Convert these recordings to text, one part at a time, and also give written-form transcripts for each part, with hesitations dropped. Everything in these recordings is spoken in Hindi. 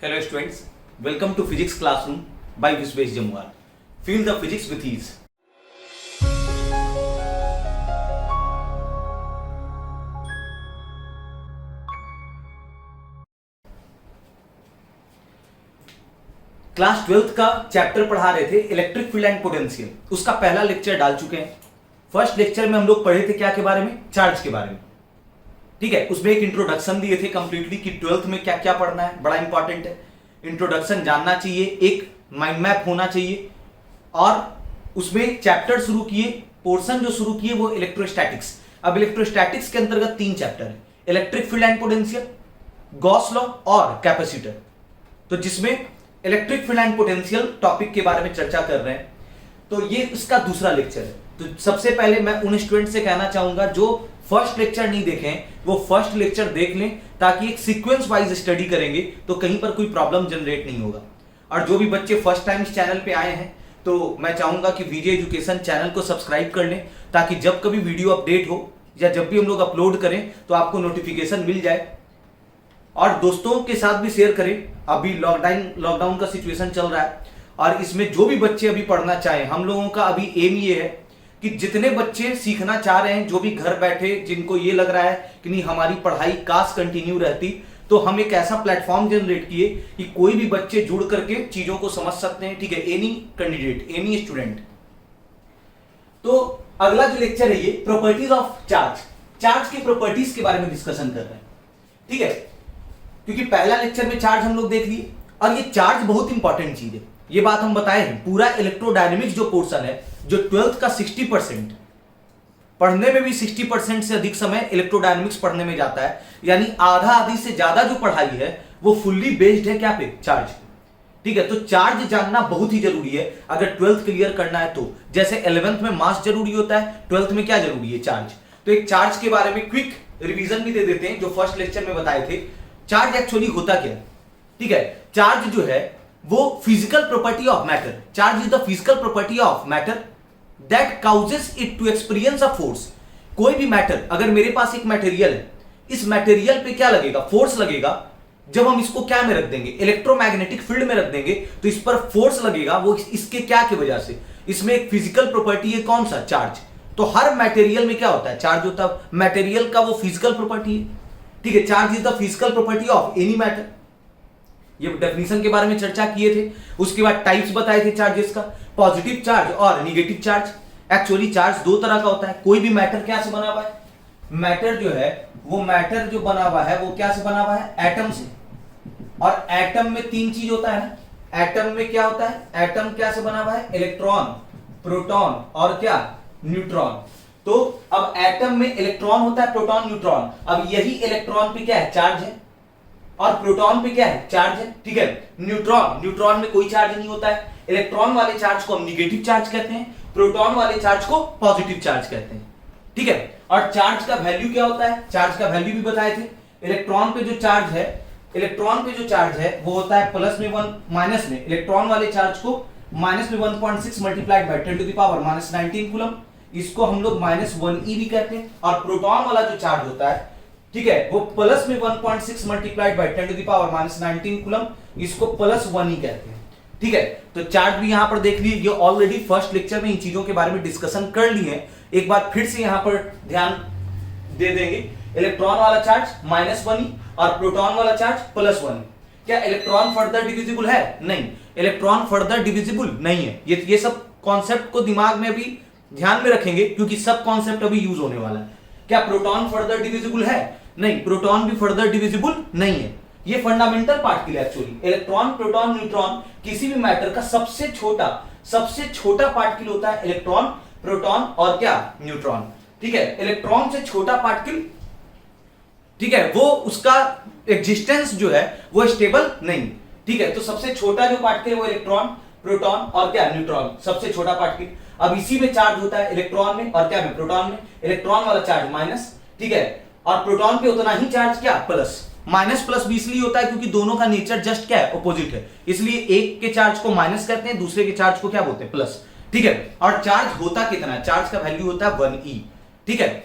Hello students, welcome to Physics Classroom by Visvesh Jamwal. Feel the physics with ease. Class 12th का चैप्टर पढ़ा रहे थे इलेक्ट्रिक फील्ड एंड पोटेंशियल। उसका पहला लेक्चर डाल चुके हैं। फर्स्ट लेक्चर में हम लोग पढ़े थे क्या के बारे में, चार्ज के बारे में। ठीक है, उसमें एक इंट्रोडक्शन दिए थे कंप्लीटली कि 12th में क्या क्या पढ़ना है, बड़ा इंपॉर्टेंट है। इंट्रोडक्शन जानना चाहिए, एक माइंड मैप होना चाहिए। और उसमें चैप्टर शुरू किए, पोर्शन जो शुरू किए वो इलेक्ट्रोस्टैटिक्स। अब इलेक्ट्रोस्टैटिक्स के अंतर्गत 3 चैप्टर है, electric field and potential, Gauss law और कैपेसिटर। तो जिसमें electric field and potential topic के बारे में चर्चा कर रहे हैं। तो ये इसका दूसरा लेक्चर है। तो सबसे पहले मैं उन स्टूडेंट से कहना चाहूंगा जो फर्स्ट लेक्चर नहीं देखे हैं वो फर्स्ट लेक्चर देख लें, ताकि एक सीक्वेंस वाइज स्टडी करेंगे तो कहीं पर कोई प्रॉब्लम जनरेट नहीं होगा। और जो भी बच्चे फर्स्ट टाइम इस चैनल पे आए हैं तो मैं चाहूंगा कि विजय एजुकेशन चैनल को सब्सक्राइब कर लें, ताकि जब कभी वीडियो अपडेट हो या जब भी हम लोग अपलोड करें तो आपको नोटिफिकेशन मिल जाए। और दोस्तों के साथ भी शेयर करें। अभी लॉकडाउन का सिचुएशन चल रहा है और इसमें जो भी बच्चे अभी पढ़ना चाहें, हम लोगों का अभी एम ये है कि जितने बच्चे सीखना चाह रहे हैं, जो भी घर बैठे जिनको ये लग रहा है कि नहीं हमारी पढ़ाई काश कंटिन्यू रहती, तो हम एक ऐसा प्लेटफॉर्म जनरेट किए कि कोई भी बच्चे जुड़ करके चीजों को समझ सकते हैं। ठीक है, एनी कैंडिडेट, एनी स्टूडेंट। तो अगला जो लेक्चर है ये प्रॉपर्टीज ऑफ चार्ज, चार्ज की प्रॉपर्टीज के बारे में डिस्कशन कर रहे हैं। ठीक है, क्योंकि पहला लेक्चर में चार्ज हम लोग देख लिए और ये चार्ज बहुत इंपॉर्टेंट चीज है, ये बात हम बताए हैं। पूरा इलेक्ट्रोडायनेमिक्स जो पोर्शन है, जो 12th का 60% पढ़ने में भी 60% से अधिक समय इलेक्ट्रोडायनेमिक्स पढ़ने में जाता है, यानी आधा आधी से ज्यादा जो पढ़ाई है वो फुल्ली बेस्ड है क्या पे, चार्ज। ठीक है, तो चार्ज जानना बहुत ही जरूरी है अगर 12th क्लियर करना है तो। जैसे 11th में मास जरूरी होता है, 12th में क्या जरूरी है, चार्ज। तो एक चार्ज के बारे में क्विक रिवीजन भी दे देते हैं जो फर्स्ट लेक्चर में बताए थे। चार्ज एक्चुअली होता क्या है। ठीक है, चार्ज जो है वो physical property of matter, charge is the physical property of matter that causes it to experience a force. कोई भी मैटर, अगर मेरे पास एक मटेरियल है, इस मटेरियल पे क्या लगेगा, फोर्स लगेगा। जब हम इसको क्या में रख देंगे, इलेक्ट्रोमैग्नेटिक फील्ड में रख देंगे, तो इस पर फोर्स लगेगा। वो इसके क्या की वजह से, इसमें एक फिजिकल प्रॉपर्टी है, कौन सा, चार्ज। तो हर मटेरियल में क्या होता है, चार्ज होता है। मटेरियल का वो फिजिकल प्रॉपर्टी है। ठीक है, charge is the physical property of any matter. ये डेफिनेशन के बारे में चर्चा किए थे। उसके बाद टाइप्स बताए थे चार्जेस का, पॉजिटिव चार्ज और नेगेटिव चार्ज। एक्चुअली चार्ज दो तरह का होता है। कोई भी मैटर क्या से बना हुआ है, मैटर जो है वो मैटर जो बना हुआ है वो क्या से बना हुआ है, एटम से। और एटम में 3 चीज होता है ना, एटम में क्या होता है, एटम क्या से बना हुआ है, इलेक्ट्रॉन, प्रोटॉन और क्या, न्यूट्रॉन। तो अब एटम में इलेक्ट्रॉन होता है, प्रोटॉन, न्यूट्रॉन। अब यही इलेक्ट्रॉन पे क्या है, चार्ज है, और प्रोटॉन पे क्या है, चार्ज है। ठीक है, न्यूट्रॉन में कोई चार्ज नहीं होता है। इलेक्ट्रॉन वाले चार्ज को हम निगेटिव चार्ज कहते हैं, प्रोटॉन वाले चार्ज को पॉजिटिव चार्ज कहते हैं। ठीक है, और चार्ज का वैल्यू क्या होता है, चार्ज का वैल्यू भी बताए थे। इलेक्ट्रॉन पे जो चार्ज है, इलेक्ट्रॉन पे जो चार्ज है वो होता है प्लस में 1, माइनस में। इलेक्ट्रॉन वाले चार्ज को माइनस में 1.6 multiplied by 10 to the power -19 coulomb, इसको हम लोग -1e भी कहते हैं। और प्रोटॉन वाला जो चार्ज होता है, ठीक है, वो प्लस में 1.6 multiplied by 10 to the power -19 coulomb, इसको +1e कहते हैं। ठीक है, तो चार्ज भी यहां पर देख लीजिए। ये ऑलरेडी फर्स्ट लेक्चर में इन चीजों के बारे में डिस्कशन कर लिए हैं। एक बार फिर से यहां पर ध्यान दे देंगे। इलेक्ट्रॉन वाला चार्ज -1e और प्रोटॉन वाला चार्ज +1e। क्या इलेक्ट्रॉन फर्दर डिविजिबल है, नहीं, इलेक्ट्रॉन फर्दर डिविजिबल नहीं है। ये सब कॉन्सेप्ट को दिमाग में अभी ध्यान में रखेंगे, क्योंकि सब कॉन्सेप्ट अभी यूज होने वाला है। क्या प्रोटॉन फर्दर डिविजिबल है, नहीं, प्रोटॉन भी फर्दर डिविजिबल नहीं है। ये फंडामेंटल पार्ट के लिए एक्चुअली इलेक्ट्रॉन, प्रोटॉन, न्यूट्रॉन किसी भी मैटर का सबसे छोटा पार्टिकल होता है इलेक्ट्रॉन, प्रोटॉन और क्या, न्यूट्रॉन। ठीक है, इलेक्ट्रॉन से छोटा पार्टिकल, ठीक है, वो उसका एग्जिस्टेंस जो है वो स्टेबल नहीं। ठीक है, तो सबसे छोटा जो पार्टिकल है वो इलेक्ट्रॉन, प्रोटॉन और क्या, न्यूट्रॉन, सबसे छोटा पार्टिकल। अब इसी में चार्ज होता है इलेक्ट्रॉन में और क्या में, प्रोटॉन में। इलेक्ट्रॉन वाला चार्ज माइनस, ठीक है, और प्रोटॉन पे उतना ही चार्ज क्या, प्लस। माइनस प्लस भी इसलिए होता है क्योंकि दोनों का नेचर जस्ट क्या है, ऑपोजिट है। इसलिए एक के चार्ज को माइनस कहते हैं, दूसरे के चार्ज को क्या बोलते हैं, प्लस। ठीक है, और चार्ज होता कितना है, चार्ज का वैल्यू होता है 1e। ठीक है,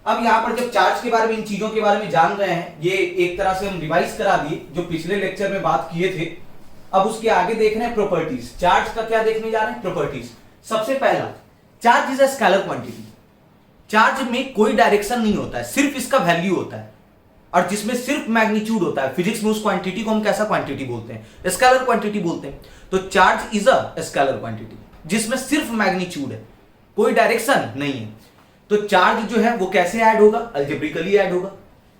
अब यहाँ पर जब चार्ज के बारे में, इन चीजों के बारे में जान रहे हैं, ये एक तरह से हम रिवाइज करा दिए जो पिछले लेक्चर में बात किए थे। अब उसके आगे देख रहे हैं प्रॉपर्टीज। चार्ज का क्या देखने जा रहे हैं? प्रॉपर्टीज। सबसे पहला, charge is a scalar quantity. Charge में कोई डायरेक्शन नहीं होता है, सिर्फ इसका वैल्यू होता है, और जिसमें सिर्फ मैग्नीट्यूड होता है। फिजिक्स में उस क्वांटिटी को हम कैसा क्वांटिटी बोलते हैं? स्केलर क्वांटिटी बोलते हैं। तो charge is a scalar quantity जिसमें सिर्फ मैग्नीट्यूड है, कोई डायरेक्शन नहीं है। तो चार्ज जो है वो कैसे ऐड होगा? अलजेब्रिकली ऐड होगा।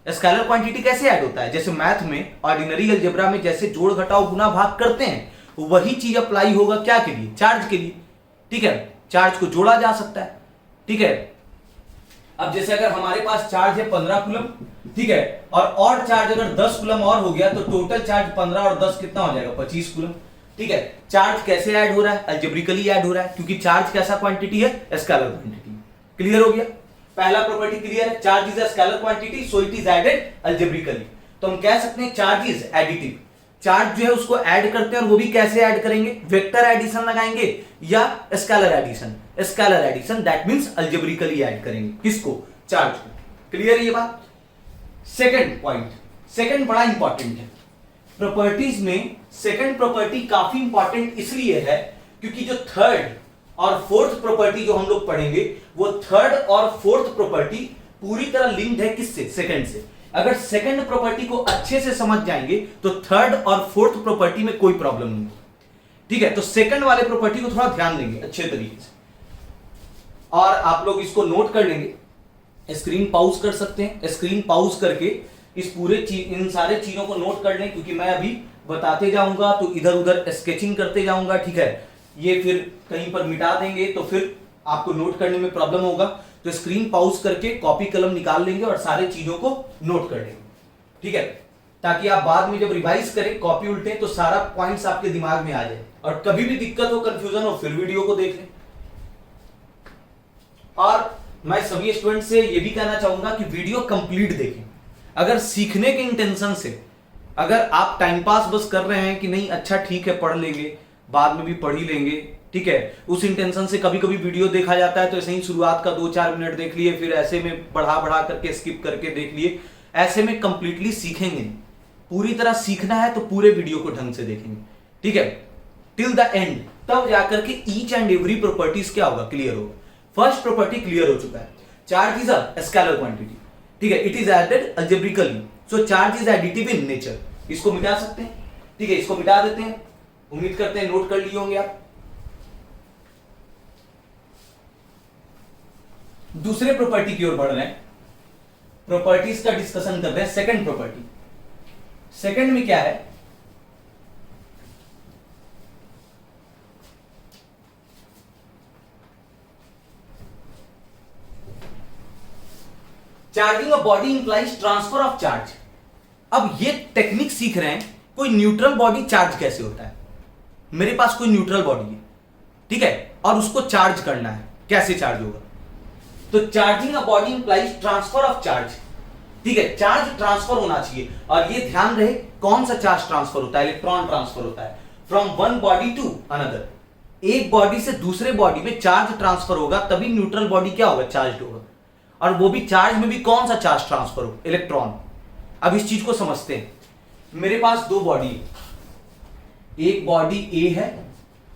स्केलर क्वांटिटी कैसे ऐड होता है? जैसे मैथ में, ऑर्डिनरी अलजेब्रा में जैसे जोड़ घटाव गुना भाग करते हैं, वही चीज अप्लाई होगा क्या के लिए? चार्ज के लिए। ठीक है, चार्ज को जोड़ा जा सकता है। ठीक है, अब जैसे अगर हमारे पास चार्ज है 15 कूलम, ठीक है, और चार्ज अगर 10 कूलम और हो गया तो टोटल चार्ज 15 और 10 कितना हो जाएगा? 25 कूलम। ठीक है, चार्ज कैसे ऐड हो रहा है? अलजेब्रिकली ऐड हो रहा है, क्योंकि चार्ज कैसा क्वांटिटी है? Scalar quantity. क्लियर हो गया? पहला प्रॉपर्टी क्लियर है, charge is a scalar quantity so it is added algebraically. तो हम कह सकते हैं चार्ज इज एडिटिव। चार्ज जो है उसको ऐड करते हैं, और वो भी कैसे ऐड करेंगे? वेक्टर एडिशन लगाएंगे या scalar addition? Scalar addition, that means algebraically add करेंगे। किसको? चार्ज को। क्लियर है ये बात? सेकंड पॉइंट, सेकंड बड़ा इंपॉर्टेंट है प्रॉपर्टीज में। सेकंड प्रॉपर्टी काफी इंपॉर्टेंट इसलिए है क्योंकि जो थर्ड और फोर्थ प्रॉपर्टी जो हम लोग पढ़ेंगे, वो थर्ड और फोर्थ प्रॉपर्टी पूरी तरह लिंक्ड है किससे? सेकंड से। अगर सेकंड प्रॉपर्टी को अच्छे से समझ जाएंगे तो थर्ड और फोर्थ प्रॉपर्टी में कोई प्रॉब्लम नहीं। ठीक है, तो सेकंड वाले प्रॉपर्टी को थोड़ा ध्यान देंगे अच्छे तरीके से, और आप लोग इसको नोट कर लेंगे। स्क्रीन पॉज कर सकते हैं, स्क्रीन पॉज करके इस पूरे इन सारे चीजों को नोट कर लें, क्योंकि मैं अभी बताते जाऊंगा तो इधर उधर स्केचिंग करते जाऊंगा। ठीक है, ये फिर कहीं पर मिटा देंगे तो फिर आपको नोट करने में प्रॉब्लम होगा। तो स्क्रीन पॉज करके कॉपी कलम निकाल लेंगे और सारे चीजों को नोट कर लेंगे। ठीक है, ताकि आप बाद में जब रिवाइज करें, कॉपी उल्टे, तो सारा पॉइंट्स आपके दिमाग में आ जाए, और कभी भी दिक्कत हो, कंफ्यूजन हो, फिर वीडियो को देख लें। और मैं सभी स्टूडेंट से ये भी कहना चाहूंगा कि वीडियो कंप्लीट देखें। अगर सीखने के इंटेंशन से, अगर आप टाइम पास बस कर रहे हैं कि नहीं अच्छा ठीक है पढ़ लेंगे, बाद में भी पढ़ ही लेंगे, ठीक है, उस इंटेंशन से कभी कभी वीडियो देखा जाता है, तो ऐसे ही शुरुआत का 2-4 मिनट देख लिए, फिर ऐसे में बढ़ा बढ़ा करके स्किप करके देख लिए। ऐसे में कंप्लीटली सीखेंगे। पूरी तरह सीखना है तो पूरे वीडियो को ढंग से देखेंगे। ठीक है, टिल द एंड, तब जाकर के ईच एंड एवरी प्रॉपर्टीज क्या होगा? क्लियर होगा। फर्स्ट प्रॉपर्टी क्लियर हो चुका है, charge is a scalar quantity. ठीक है, it is added algebraically, so charge is additive in nature. इसको मिटा सकते हैं। ठीक है, इसको मिटा देते हैं। उम्मीद करते हैं नोट कर लिए होंगे आप। दूसरे प्रॉपर्टी की ओर बढ़ रहे हैं, प्रॉपर्टीज का डिस्कशन कर रहे हैं। सेकंड प्रॉपर्टी, सेकंड में क्या है? Charging a body implies transfer of charge. अब ये टेक्निक सीख रहे हैं, कोई न्यूट्रल बॉडी चार्ज कैसे होता है। मेरे पास कोई न्यूट्रल बॉडी है, ठीक है, और उसको चार्ज करना है, कैसे चार्ज होगा? तो charging a body implies transfer of charge. ठीक है, चार्ज ट्रांसफर होना चाहिए, और ये ध्यान रहे कौन सा चार्ज ट्रांसफर होता है? इलेक्ट्रॉन ट्रांसफर होता है from one body to another. एक बॉडी से दूसरे बॉडी में चार्ज ट्रांसफर होगा, तभी न्यूट्रल बॉडी क्या होगा? चार्ज होगा। और वो भी चार्ज में भी कौन सा चार्ज ट्रांसफर हो? इलेक्ट्रॉन। अब इस चीज को समझते हैं। मेरे पास दो बॉडी है, एक बॉडी ए है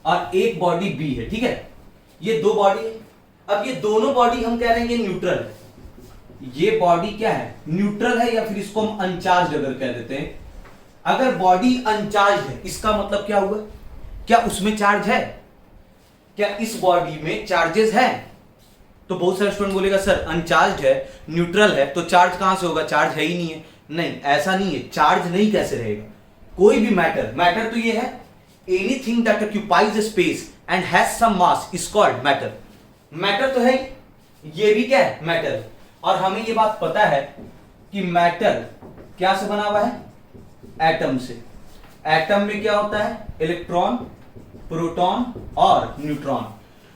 और एक बॉडी बी है। ठीक है, ये दो बॉडी है। अब ये दोनों बॉडी हम कह रहे हैं ये न्यूट्रल है। ये बॉडी क्या है? न्यूट्रल है, या फिर इसको हम अनचार्ज अगर कह देते हैं। अगर बॉडी अनचार्ज है, इसका मतलब क्या हुआ? क्या उसमें चार्ज है? क्या इस बॉडी में चार्जेस है? तो बहुत सारे स्टूडेंट बोलेगा सर अनचार्ज है, न्यूट्रल है, तो चार्ज कहां से होगा? चार्ज है ही नहीं है। नहीं, ऐसा नहीं है। चार्ज नहीं कैसे रहेगा? कोई भी मैटर, मैटर तो ये है anything that occupies space and has some mass is called matter. Matter तो है, ये भी क्या है? मैटर है। और हमें ये बात पता है कि मैटर क्या से बना हुआ है? एटम से। एटम में क्या होता है? इलेक्ट्रॉन, प्रोटॉन और न्यूट्रॉन।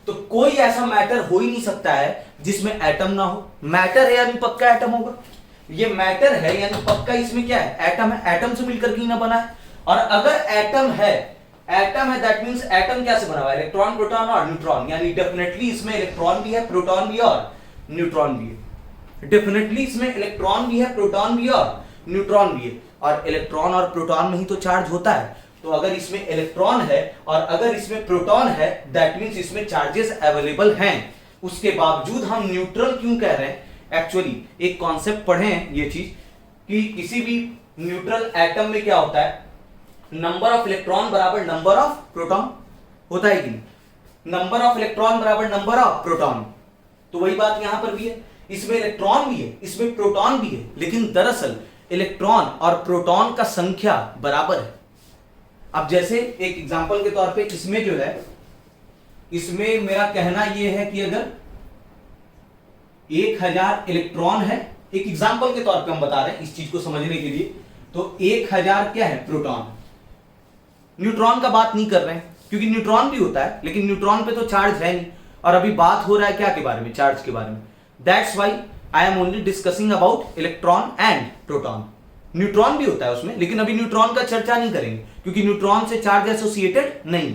तो कोई ऐसा मैटर हो ही नहीं सकता है जिसमें एटम ना हो। मैटर है यानी पक्का एटम होगा। ये मैटर है यानी पक्का इसमें क्या है? एटम है। एटम से मिलकर के ही ना बना है। और अगर एटम है दैट मींस एटम क्या से बना हुआ है? इलेक्ट्रॉन, प्रोटॉन और न्यूट्रॉन। यानी डेफिनेटली इसमें इलेक्ट्रॉन भी है, प्रोटॉन भी है और न्यूट्रॉन भी है। डेफिनेटली इसमें इलेक्ट्रॉन भी है, प्रोटॉन भी है और न्यूट्रॉन भी है, और इलेक्ट्रॉन और प्रोटॉन में ही तो चार्ज होता है। तो अगर इसमें इलेक्ट्रॉन है और अगर इसमें प्रोटॉन है, दैट मींस इसमें चार्जेस अवेलेबल हैं, उसके बावजूद हम न्यूट्रल क्यों कह रहे हैं। एक्चुअली एक कॉन्सेप्ट पढ़े हैं ये चीज कि किसी भी न्यूट्रल एटम में क्या होता है, नंबर ऑफ इलेक्ट्रॉन बराबर नंबर ऑफ प्रोटॉन होता है कि नहीं, नंबर ऑफ इलेक्ट्रॉन बराबर नंबर ऑफ प्रोटॉन। तो वही बात यहां पर भी है, इसमें इलेक्ट्रॉन भी है, इसमें प्रोटॉन भी है, लेकिन दरअसल इलेक्ट्रॉन और प्रोटॉन का संख्या बराबर है। अब जैसे एक एग्जांपल के तौर पे इसमें जो है, इसमें मेरा कहना यह है कि अगर 1000 इलेक्ट्रॉन है, एक एग्जांपल के तौर पे हम बता रहे हैं इस चीज को समझने के लिए, तो 1000 क्या है, प्रोटॉन। न्यूट्रॉन का बात नहीं कर रहे हैं क्योंकि न्यूट्रॉन भी होता है, लेकिन न्यूट्रॉन पे तो चार्ज है नहीं, और अभी बात हो रहा है क्या के बारे में, चार्ज के बारे में। That's why I am only discussing about electron and proton. Neutron भी होता है उसमें, लेकिन अभी न्यूट्रॉन का चर्चा नहीं करेंगे क्योंकि न्यूट्रॉन से चार्ज एसोसिएटेड नहीं,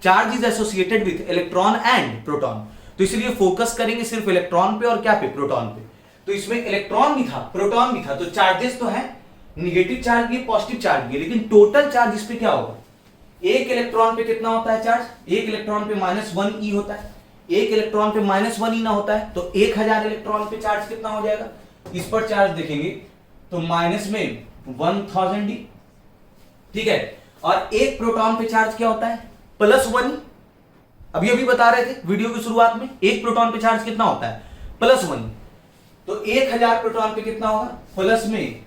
charge is associated with electron and proton. तो इसलिए फोकस करेंगे सिर्फ इलेक्ट्रॉन पे और क्या पे, प्रोटॉन पे। तो इसमें इलेक्ट्रॉन भी था, प्रोटॉन भी था, तो चार्जेस तो है, निगेटिव चार्ज भी है, पॉजिटिव चार्ज भी है, लेकिन टोटल चार्ज इस पे क्या होगा, एक इलेक्ट्रॉन पे कितना होता है चार्ज, एक इलेक्ट्रॉन पे -1e होता है, एक इलेक्ट्रॉन पे -1e ना होता है, तो 1000 इलेक्ट्रॉन पे चार्ज कितना हो जाएगा, इस पर चार्ज देखेंगे तो माइनस में 1000e, ठीक है। और एक प्रोटॉन पे चार्ज क्या होता है, +1e। अभी अभी बता रहे थे वीडियो की शुरुआत में, एक प्रोटॉन पे चार्ज कितना होता है, +1e। तो 1000 प्रोटॉन पे कितना होगा, प्लस में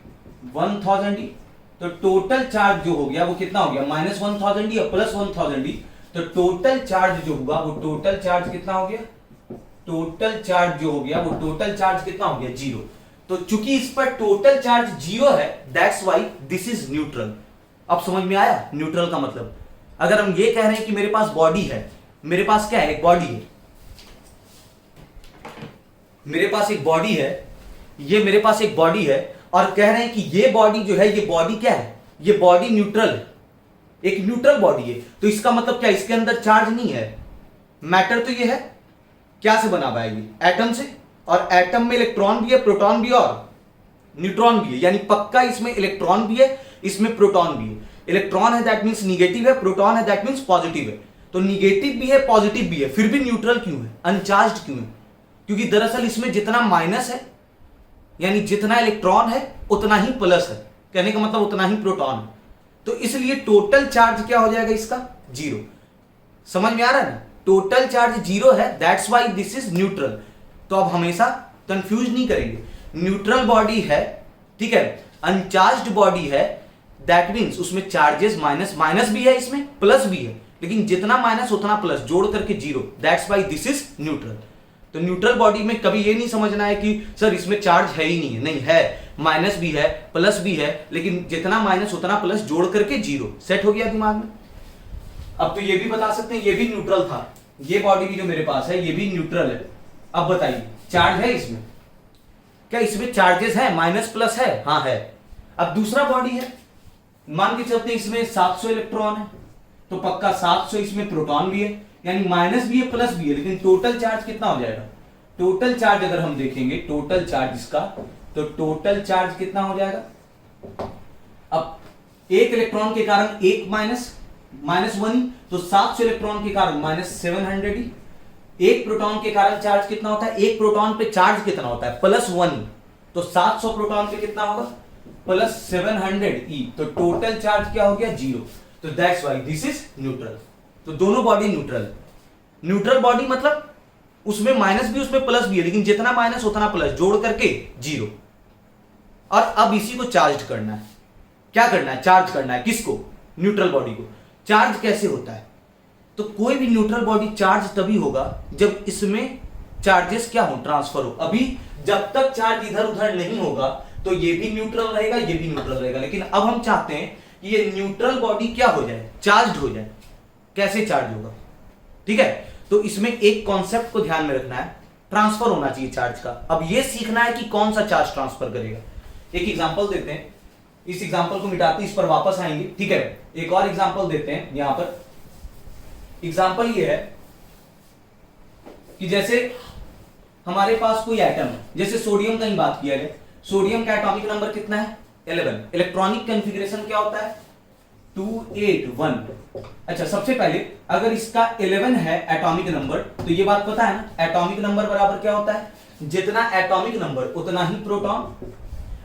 1000e, तो टोटल चार्ज जो हो गया वो कितना हो गया, -1000e और +1000e, तो टोटल चार्ज जो होगा वो टोटल चार्ज कितना हो गया, टोटल चार्ज जो हो गया वो टोटल चार्ज कितना हो गया, 0। तो चूंकि इस पर टोटल चार्ज 0 है, that's why this is neutral. अब समझ में आया न्यूट्रल का मतलब। अगर हम ये कह रहे हैं कि मेरे पास बॉडी है, मेरे पास क्या है, एक बॉडी है, मेरे पास एक बॉडी है, ये मेरे पास एक बॉडी है, और कह रहे हैं कि ये बॉडी जो है, ये बॉडी क्या है, ये बॉडी न्यूट्रल है, एक न्यूट्रल बॉडी है। तो इसका मतलब क्या, इसके अंदर चार्ज नहीं है। मैटर तो ये है, क्या से बना हुआ है, ये एटम से, और एटम में इलेक्ट्रॉन भी है, प्रोटॉन भी है और न्यूट्रॉन भी है, यानी पक्का इसमें इलेक्ट्रॉन भी है, इसमें प्रोटॉन भी है। इलेक्ट्रॉन है दैट मींस निगेटिव है, प्रोटॉन है दैट मींस पॉजिटिव है। तो निगेटिव भी है, पॉजिटिव भी है, फिर भी न्यूट्रल क्यों है, अनचार्ज्ड क्यों है, क्योंकि दरअसल इसमें जितना माइनस है, यानी जितना इलेक्ट्रॉन है उतना ही प्लस है, कहने का मतलब उतना ही प्रोटॉन है। तो इसलिए टोटल चार्ज क्या हो जाएगा इसका, 0। समझ में आ रहा है ना, टोटल चार्ज 0 है, that's why this is neutral. तो अब हमेशा कंफ्यूज नहीं करेंगे, न्यूट्रल बॉडी है, ठीक है, अनचार्ज्ड बॉडी है, दैट मींस उसमें चार्जेस माइनस भी है, इसमें प्लस भी है, लेकिन जितना माइनस उतना प्लस, जोड़ करके 0, that's why this is neutral. तो न्यूट्रल बॉडी में कभी ये नहीं समझना है कि सर इसमें चार्ज है ही नहीं है, नहीं है, माइनस भी है, प्लस भी है, लेकिन जितना माइनस उतना प्लस, जोड़ करके 0। सेट हो गया दिमाग में। अब तो ये भी बता सकते हैं ये भी न्यूट्रल था, ये बॉडी भी जो मेरे पास है ये भी न्यूट्रल है। अब बताइए चार्ज है इसमें, क्या इसमें चार्जेस है, माइनस प्लस है, हाँ है। अब दूसरा बॉडी है, मान के चलते हैं इसमें 700 इलेक्ट्रॉन है, तो पक्का 700 इसमें प्रोटॉन भी है, यानी माइनस भी है प्लस भी है, लेकिन टोटल चार्ज कितना हो जाएगा, टोटल चार्ज अगर हम देखेंगे, टोटल चार्ज इसका, तो टोटल चार्ज कितना हो जाएगा। अब एक इलेक्ट्रॉन के कारण एक -1e, तो 700 इलेक्ट्रॉन के कारण -700e। एक प्रोटॉन के कारण चार्ज कितना होता है, एक प्रोटॉन पे चार्ज कितना होता है, +1e, तो 700 प्रोटॉन पे कितना होगा, +700e, तो टोटल चार्ज क्या हो गया, 0। तो that's why this is neutral. तो दोनों बॉडी न्यूट्रल है। न्यूट्रल बॉडी मतलब उसमें माइनस भी उसमें प्लस भी है, लेकिन जितना माइनस उतना प्लस, जोड़ करके 0। और अब इसी को चार्ज करना है, क्या करना है, चार्ज करना है, किसको, न्यूट्रल बॉडी को। चार्ज कैसे होता है, तो कोई भी न्यूट्रल बॉडी चार्ज तभी होगा जब इसमें चार्जेस क्या हो, ट्रांसफर हो। अभी जब तक चार्ज इधर उधर नहीं होगा तो ये भी न्यूट्रल रहेगा, ये भी न्यूट्रल रहेगा, लेकिन अब हम चाहते हैं कि ये न्यूट्रल बॉडी क्या हो जाए, चार्ज हो जाए। कैसे चार्ज होगा, ठीक है, तो इसमें एक कॉन्सेप्ट को ध्यान में रखना है, ट्रांसफर होना चाहिए चार्ज का। अब ये सीखना है कि कौन सा चार्ज ट्रांसफर करेगा। एक एग्जांपल देते हैं, इस एग्जांपल को मिटाते इस पर वापस आएंगे, ठीक है। एक और एग्जांपल देते हैं, यहां पर एग्जांपल ये है कि जैसे हमारे पास कोई एटम है, जैसे सोडियम का ही बात किया जाए, सोडियम का एटॉमिक नंबर कितना है 11, इलेक्ट्रॉनिक कॉन्फ़िगरेशन क्या होता है 281। अच्छा सबसे पहले अगर इसका 11 है एटॉमिक नंबर, तो ये बात पता है ना, एटॉमिक नंबर बराबर क्या होता है, जितना एटॉमिक नंबर उतना ही प्रोटॉन,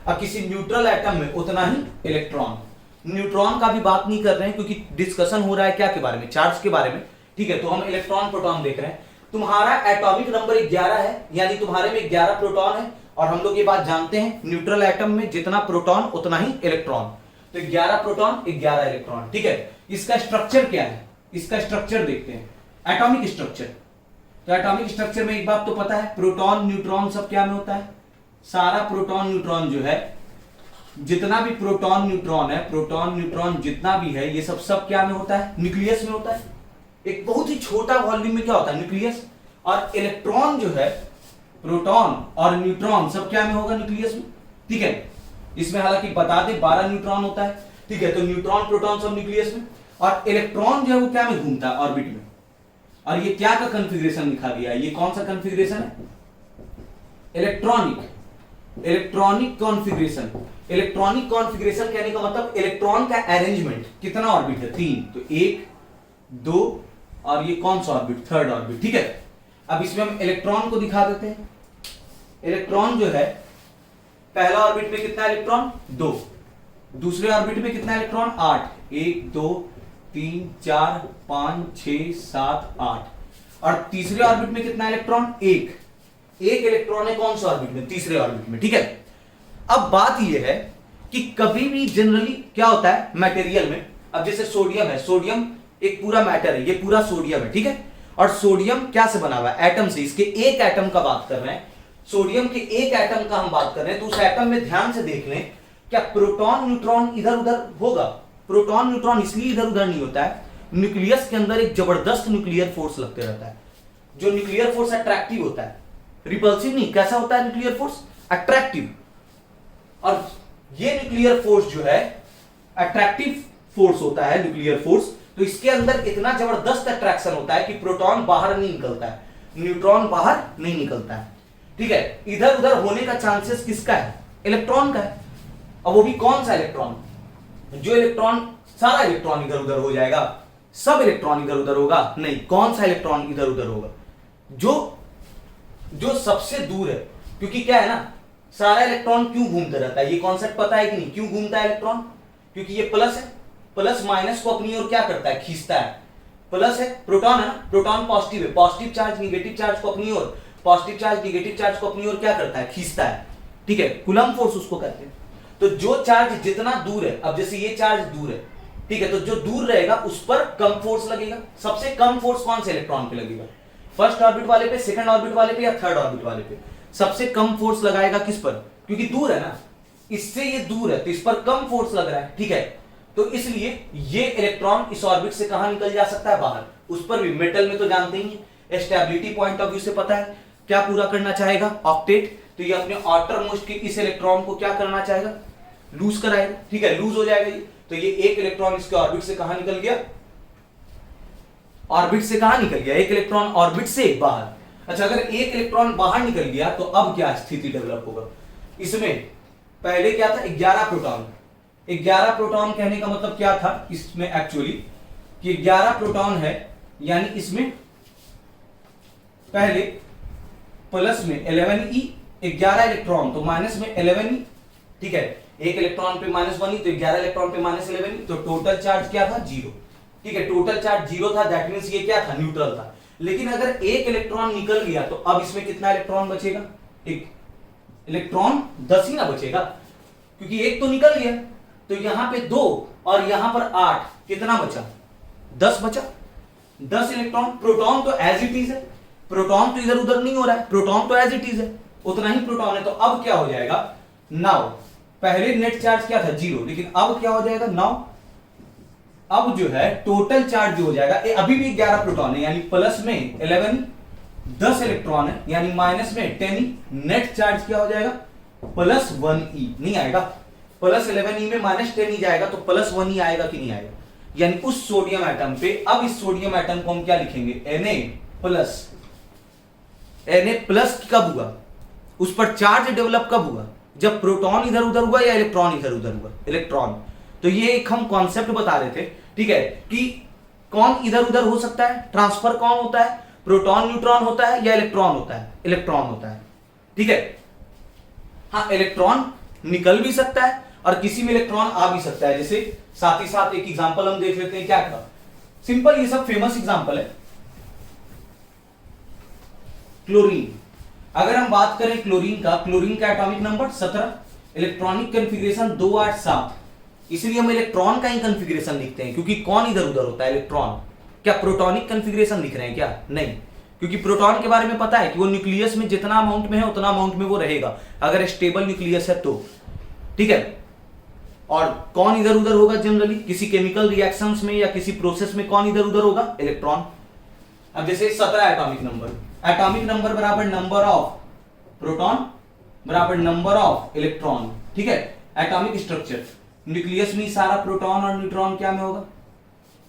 और किसी न्यूट्रल एटम में उतना ही इलेक्ट्रॉन। न्यूट्रॉन का भी बात नहीं कर रहे हैं क्योंकि डिस्कशन हो रहा है क्या के बारे में, चार्ज के बारे में, ठीक है। तो हम इलेक्ट्रॉन प्रोटॉन देख रहे हैं। तुम्हारा एटॉमिक नंबर 11 है, यानी तुम्हारे में 11 प्रोटॉन है, और हम लोग ये बात जानते हैं न्यूट्रल एटम में जितना प्रोटॉन उतना ही इलेक्ट्रॉन, तो 11 प्रोटॉन 11 इलेक्ट्रॉन, ठीक है। इसका स्ट्रक्चर क्या है, इसका स्ट्रक्चर देखते हैं, एटॉमिक स्ट्रक्चर। तो एटॉमिक स्ट्रक्चर में एक बात तो पता है, प्रोटॉन न्यूट्रॉन सब क्या में होता है, सारा प्रोटॉन न्यूट्रॉन जो है, जितना भी प्रोटॉन न्यूट्रॉन है, प्रोटॉन न्यूट्रॉन जितना भी है, ये सब क्या में होता है, न्यूक्लियस में होता है। एक बहुत ही छोटा वॉल्यूम में क्या होता है, न्यूक्लियस। और इलेक्ट्रॉन जो है, प्रोटॉन और न्यूट्रॉन सब क्या में होगा, न्यूक्लियस में, ठीक है। इसमें हालांकि बता दें 12 न्यूट्रॉन होता है, ठीक है। तो न्यूट्रॉन प्रोटॉन सब न्यूक्लियस में, और इलेक्ट्रॉन जो है वो क्या में घूमता है, ऑर्बिट में। और ये क्या का कॉन्फ़िगरेशन लिखा गया है, ये कौन सा कॉन्फ़िगरेशन है, इलेक्ट्रॉनिक कॉन्फ़िगरेशन। इलेक्ट्रॉनिक कॉन्फ़िगरेशन कहने का मतलब इलेक्ट्रॉन का अरेंजमेंट, कितना ऑर्बिट है 3, तो 1 2 और ये कौन सा ऑर्बिट, थर्ड ऑर्बिट, ठीक है। अब इसमें हम इलेक्ट्रॉन को दिखा देते हैं। इलेक्ट्रॉन जो है, पहला ऑर्बिट में कितना इलेक्ट्रॉन 2, दूसरे ऑर्बिट में कितना इलेक्ट्रॉन 8, 1 2 3 4 5 6 7 8, और तीसरे ऑर्बिट में कितना इलेक्ट्रॉन 1 इलेक्ट्रॉन है कौन सा ऑर्बिट में, तीसरे ऑर्बिट में, ठीक है। अब बात यह है कि कभी भी जनरली क्या होता है मटेरियल में, अब जैसे सोडियम है, सोडियम एक पूरा मैटर है, ये पूरा सोडियम है, ठीक है। और सोडियम क्या से बना हुआ है, एटम से। इसके एक एटम का बात कर रहे हैं, सोडियम के एक एटम का हम बात कर रहे हैं, तो उस एटम में ध्यान से देख लें, क्या प्रोटॉन न्यूट्रॉन इधर उधर होगा, प्रोटॉन न्यूट्रॉन इसलिए इधर उधर नहीं होता है, न्यूक्लियस के अंदर एक जबरदस्त न्यूक्लियर फोर्स लगते रहता है। जो न्यूक्लियर फोर्स अट्रैक्टिव होता है, रिपल्सिव नहीं, कैसा होता है न्यूक्लियर फोर्स, अट्रैक्टिव। और ये न्यूक्लियर फोर्स जो है अट्रैक्टिव फोर्स होता है, न्यूक्लियर फोर्स। तो इसके अंदर इतना जबरदस्त अट्रैक्शन होता है कि प्रोटॉन बाहर नहीं निकलता है, न्यूट्रॉन बाहर नहीं निकलता है, ठीक है। इधर उधर होने का चांसेस किसका है, इलेक्ट्रॉन का है। और वो भी कौन सा इलेक्ट्रॉन, जो इलेक्ट्रॉन, सारा इलेक्ट्रॉन इधर उधर हो जाएगा, सब इलेक्ट्रॉन इधर उधर होगा नहीं, कौन सा इलेक्ट्रॉन इधर उधर होगा, जो सबसे दूर है। क्योंकि क्या है ना, सारा इलेक्ट्रॉन क्यों घूमते रहता है, ये कॉन्सेप्ट पता है कि नहीं, क्यों घूमता है इलेक्ट्रॉन, क्योंकि ये प्लस है, प्लस माइनस को अपनी ओर क्या करता है, खींचता है। प्लस है, प्रोटॉन है ना, प्रोटॉन पॉजिटिव है, पॉजिटिव चार्ज निगेटिव चार्ज को अपनी ओर, पॉजिटिव चार्ज निगेटिव चार्ज को अपनी ओर क्या करता है, खींचता है, ठीक है। कूलम्ब फोर्स उसको कहते हैं। तो जो चार्ज जितना दूर है, अब जैसे ये चार्ज दूर है, ठीक है, तो जो दूर रहेगा उस पर कम फोर्स लगेगा। सबसे कम फोर्स कौन से इलेक्ट्रॉन पे लगेगा, फर्स्ट ऑर्बिट वाले पे, सेकंड ऑर्बिट वाले पे, या थर्ड ऑर्बिट वाले पे। सबसे कम फोर्स लगाएगा किस पर, क्योंकि दूर है ना, इससे ये दूर है तो इस पर कम फोर्स लग रहा है, ठीक है। तो इसलिए ये इलेक्ट्रॉन इस ऑर्बिट से कहां निकल जा सकता है, बाहर। उस पर भी मेटल में तो जानते ही हैं, स्टेबिलिटी पॉइंट ऑफ व्यू से पता है क्या पूरा करना चाहेगा, ऑक्टेट। तो ये अपने आउटर मोस्ट के इस इलेक्ट्रॉन को क्या करना चाहेगा, लूज कराएगा, ठीक है, लूज हो जाएगा ये। तो ये एक इलेक्ट्रॉन इसके ऑर्बिट से कहां निकल गया, ऑर्बिट से कहां निकल गया, एक इलेक्ट्रॉन ऑर्बिट से बाहर। अच्छा, अगर एक इलेक्ट्रॉन बाहर निकल गया तो अब क्या स्थिति डेवलप होगा, इसमें पहले क्या था 11 प्रोटॉन। 11 प्रोटॉन कहने का मतलब क्या था इसमें एक्चुअली, कि 11 प्रोटॉन है, यानी इसमें पहले प्लस में 11e, 11 इलेक्ट्रॉन तो माइनस में 11e, ठीक है। एक इलेक्ट्रॉन पे -1e, तो 11 इलेक्ट्रॉन पे -11e, तो टोटल चार्ज क्या था 0, ठीक है। टोटल चार्ज 0 था, दैट मींस ये क्या था, न्यूट्रल था। लेकिन अगर एक इलेक्ट्रॉन निकल गया तो अब इसमें कितना इलेक्ट्रॉन बचेगा, एक इलेक्ट्रॉन 10 ही ना बचेगा, क्योंकि एक तो निकल गया। तो यहां पे 2 और यहां पर 8, कितना बचा, 10 बचा। 10 इलेक्ट्रॉन, प्रोटॉन तो एज इट इज है, प्रोटॉन तो इधर उधर नहीं हो रहा है, प्रोटॉन तो एज इट इज है, उतना ही प्रोटॉन है। तो अब क्या हो जाएगा, नाउ पहले नेट चार्ज क्या था 0, लेकिन अब क्या हो जाएगा, नाउ अब जो है टोटल चार्ज जो हो जाएगा, अभी भी 11 प्रोटॉन है, यानी प्लस में 11, 10 इलेक्ट्रॉन है, यानी माइनस में 10, नेट चार्ज क्या हो जाएगा, +1e। नहीं आएगा, +11e में -10 ही जाएगा, तो +1e आएगा कि नहीं आएगा, यानी उस सोडियम एटम पे। अब इस सोडियम एटम को हम क्या लिखेंगे, Na+, Na प्लस कब हुआ, उस पर चार्ज डेवलप कब हुआ, जब प्रोटॉन इधर उधर हुआ या इलेक्ट्रॉन इधर उधर हुआ, इलेक्ट्रॉन। तो ये एक हम कॉन्सेप्ट बता रहे थे, ठीक है, कि कौन इधर उधर हो सकता है, ट्रांसफर कौन होता है, प्रोटॉन न्यूट्रॉन होता है या इलेक्ट्रॉन होता है, इलेक्ट्रॉन होता है, ठीक है। हाँ, इलेक्ट्रॉन निकल भी सकता है और किसी में इलेक्ट्रॉन आ भी सकता है। जैसे साथ ही साथ एक एग्जांपल हम देख लेते हैं, क्या था, सिंपल, ये सब फेमस एग्जांपल है। क्लोरीन, अगर हम बात करें क्लोरीन का एटॉमिक नंबर 17, इलेक्ट्रॉनिक कॉन्फ़िगरेशन 287, इसलिए हम इलेक्ट्रॉन का ही कॉन्फ़िगरेशन लिखते हैं, क्योंकि कौन इधर उधर होता है, इलेक्ट्रॉन। क्या प्रोटॉनिक कॉन्फ़िगरेशन लिख रहे हैं क्या, नहीं, क्योंकि प्रोटॉन के बारे में पता है कि वो न्यूक्लियस में जितना अमाउंट में है उतना अमाउंट में वो रहेगा, अगर स्टेबल न्यूक्लियस है तो, ठीक है। और कौन इधर उधर होगा जनरली, किसी केमिकल रिएक्शंस में या किसी प्रोसेस में कौन इधर उधर होगा, इलेक्ट्रॉन। अब जैसे 17 एटॉमिक नंबर बराबर नंबर ऑफ प्रोटॉन बराबर नंबर ऑफ इलेक्ट्रॉन, ठीक है। एटॉमिक स्ट्रक्चर, न्यूक्लियस में सारा प्रोटॉन और न्यूट्रॉन क्या में होगा,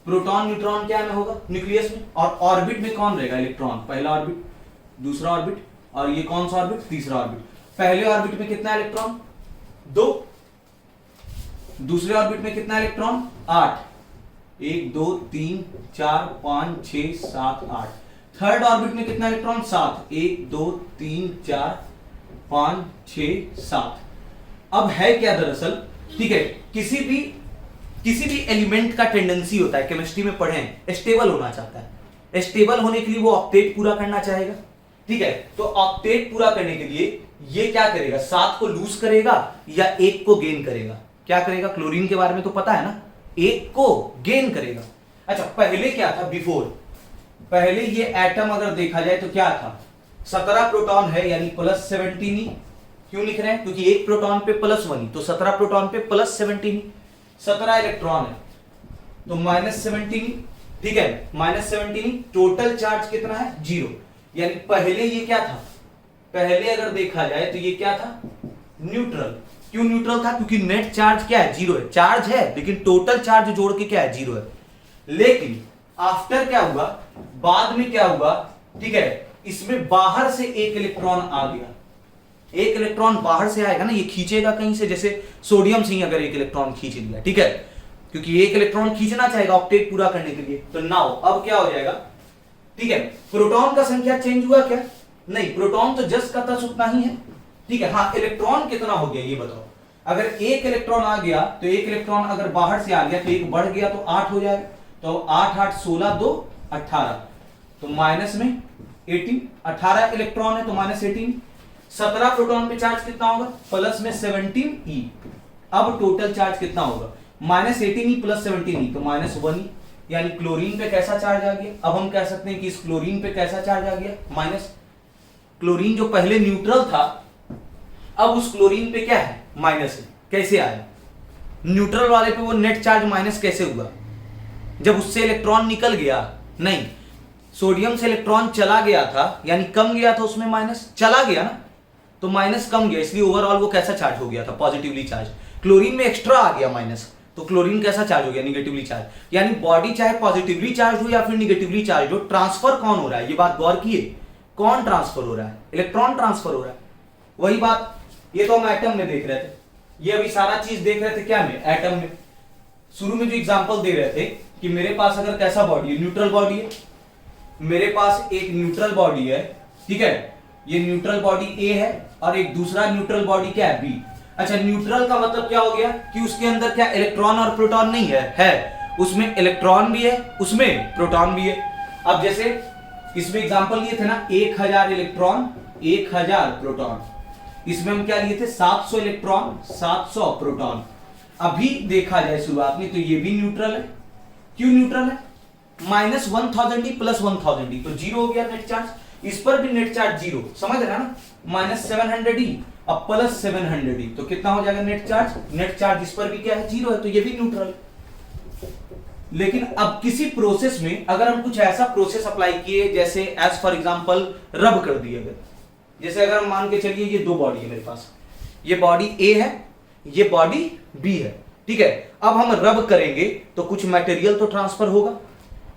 प्रोटॉन न्यूट्रॉन क्या में होगा, न्यूक्लियस में। और ऑर्बिट में कौन रहेगा, इलेक्ट्रॉन, पहला ऑर्बिट, दूसरा ऑर्बिट, और ये कौन सा ऑर्बिट, तीसरा ऑर्बिट। पहले ऑर्बिट में कितना इलेक्ट्रॉन, 2, दूसरे ऑर्बिट में कितना इलेक्ट्रॉन, 8, 1 2 3 4 5 6 7 8। थर्ड ऑर्बिट में कितना इलेक्ट्रॉन, 7, 1 2 3 4 5 6 7। अब है क्या दरअसल, ठीक है, किसी भी एलिमेंट का टेंडेंसी होता है, केमिस्ट्री में पढ़े, स्टेबल होना चाहता है। स्टेबल होने के लिए वो ऑक्टेट पूरा करना चाहेगा, ठीक है। तो ऑक्टेट पूरा करने के लिए ये क्या करेगा, 7 को लूज करेगा या 1 को गेन करेगा। क्या करेगा, क्लोरीन के बारे में तो पता है ना, 1 को गेन करेगा। अच्छा, पहले क्या था, बिफोर, पहले ये एटम अगर देखा जाए तो क्या था, 17 प्रोटॉन है यानी प्लस 17। क्यों लिख रहे हैं, क्योंकि एक प्रोटॉन पे +1, तो 17 प्रोटॉन पे +17, 17 इलेक्ट्रॉन है तो -17, ठीक है, -17। टोटल चार्ज कितना है, 0। यानी पहले ये क्या था, पहले अगर देखा जाए तो ये क्या था, न्यूट्रल। क्यों न्यूट्रल था, क्योंकि नेट चार्ज क्या है, 0 है, चार्ज है लेकिन टोटल चार्ज जोड़ के क्या है, 0 है। लेकिन आफ्टर क्या हुआ, बाद में क्या हुआ, ठीक है, इसमें बाहर से एक इलेक्ट्रॉन आ गया। एक इलेक्ट्रॉन बाहर से आएगा ना, ये खींचेगा कहीं से, जैसे सोडियम से ही अगर एक इलेक्ट्रॉन खींच लिया, ठीक है, क्योंकि एक इलेक्ट्रॉन खींचना चाहेगा ऑक्टेट पूरा करने के लिए। तो नाउ अब क्या हो जाएगा, ठीक है, प्रोटॉन का संख्या चेंज हुआ क्या, नहीं, प्रोटॉन तो जस्ट का तस उतना ही है, ठीक है। हाँ, इलेक्ट्रॉन कितना हो गया ये बताओ, अगर एक इलेक्ट्रॉन आ गया तो एक इलेक्ट्रॉन अगर बाहर से आ गया तो एक बढ़ गया तो 8 हो जाएगा, तो 8 8 16 2 18, तो माइनस में 18, 18 इलेक्ट्रॉन है तो -18। 17 प्रोटॉन पे चार्ज कितना होगा, प्लस में 17e। अब टोटल चार्ज कितना होगा, -18e प्लस 17e, तो -1e। यानी क्लोरीन पे कैसा चार्ज आ गया, अब हम कह सकते हैं कि इस क्लोरीन पे कैसा चार्ज आ गया, माइनस। क्लोरीन जो पहले न्यूट्रल था अब उस क्लोरीन पे क्या है, माइनस है। कैसे आया, न्यूट्रल वाले पे वो नेट चार्ज माइनस कैसे हुआ, जब उससे इलेक्ट्रॉन निकल गया, नहीं, सोडियम से इलेक्ट्रॉन चला गया था यानी कम गया था, उसमें माइनस चला गया ना, तो माइनस कम गया, इसलिए ओवरऑल वो कैसा चार्ज हो गया था, पॉजिटिवली चार्ज। क्लोरीन में एक्स्ट्रा आ गया माइनस, तो क्लोरीन कैसा चार्ज हो गया, निगेटिवली चार्ज। यानी बॉडी चाहे पॉजिटिवली चार्ज हो या फिर निगेटिवली चार्ज हो, ट्रांसफर कौन हो रहा है, ये बात गौर किए, कौन ट्रांसफर हो रहा है, इलेक्ट्रॉन ट्रांसफर हो रहा है। वही बात, ये तो हम एटम में देख रहे थे, ये अभी सारा चीज देख रहे थे क्या में, एटम में। शुरू में जो एग्जांपल दे रहे थे कि मेरे पास अगर कैसा बॉडी है, न्यूट्रल बॉडी है, मेरे पास एक न्यूट्रल बॉडी है, ठीक है, ये न्यूट्रल बॉडी ए है और एक दूसरा न्यूट्रल बॉडी क्या है, बी। अच्छा, न्यूट्रल का मतलब क्या हो गया कि उसके अंदर क्या इलेक्ट्रॉन और प्रोटॉन नहीं है, उसमें इलेक्ट्रॉन भी है, उसमें प्रोटॉन भी है। अब जैसे इसमें एग्जांपल लिए थे ना, 1000 इलेक्ट्रॉन 1000 प्रोटॉन, इसमें हम क्या लिए थे, 700 इलेक्ट्रॉन 700 प्रोटॉन। अभी देखा जाए शुरुआत में तो ये भी न्यूट्रल है। क्यों न्यूट्रल है, -1000 प्लस 1000 तो 0 हो गया नेट चार्ज, इस पर भी नेट चार्ज 0, समझ रहे हैं ना, -700 अब प्लस 700 तो कितना हो जाएगा नेट चार्ज, नेट चार्ज इस पर भी क्या है, 0 है, तो ये भी न्यूट्रल है। लेकिन अब किसी प्रोसेस में अगर हम कुछ ऐसा प्रोसेस अप्लाई किए, जैसे एज फॉर एग्जांपल रब कर दिए, अगर जैसे अगर हम मान के चलिए ये दो बॉडी है मेरे पास, ये बॉडी ए है, ये बॉडी बी है, ठीक है। अब हम रब करेंगे तो कुछ मटेरियल तो ट्रांसफर होगा,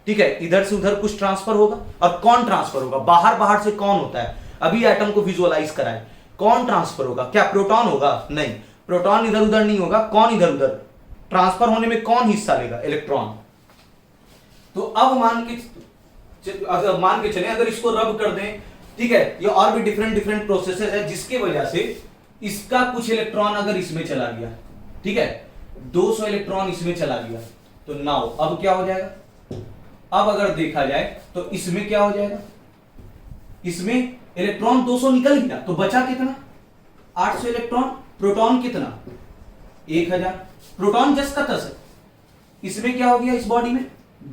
ठीक है, इधर से उधर कुछ ट्रांसफर होगा। और कौन ट्रांसफर होगा, बाहर बाहर से कौन होता है, अभी एटम को विजुअलाइज कराए, कौन ट्रांसफर होगा? क्या प्रोटॉन होगा? नहीं, प्रोटॉन इधर उधर नहीं होगा। कौन इधर उधर? ट्रांसफर होने में कौन हिस्सा लेगा? इलेक्ट्रॉन। तो अब मान के चले, अगर इसको रब कर दें, ठीक है, ये और भी डिफरेंट डिफरेंट प्रोसेसेस है जिसकी वजह से इसका कुछ इलेक्ट्रॉन अगर इसमें चला गया, ठीक है, 200 इलेक्ट्रॉन इसमें चला गया, तो नाउ अब क्या हो जाएगा? अब अगर देखा जाए तो इसमें क्या हो जाएगा? इसमें इलेक्ट्रॉन 200 निकल गया, तो बचा कितना? 800 इलेक्ट्रॉन। प्रोटॉन कितना? 1000। प्रोटॉन जस्ट का तस है। इसमें क्या हो गया? इस बॉडी में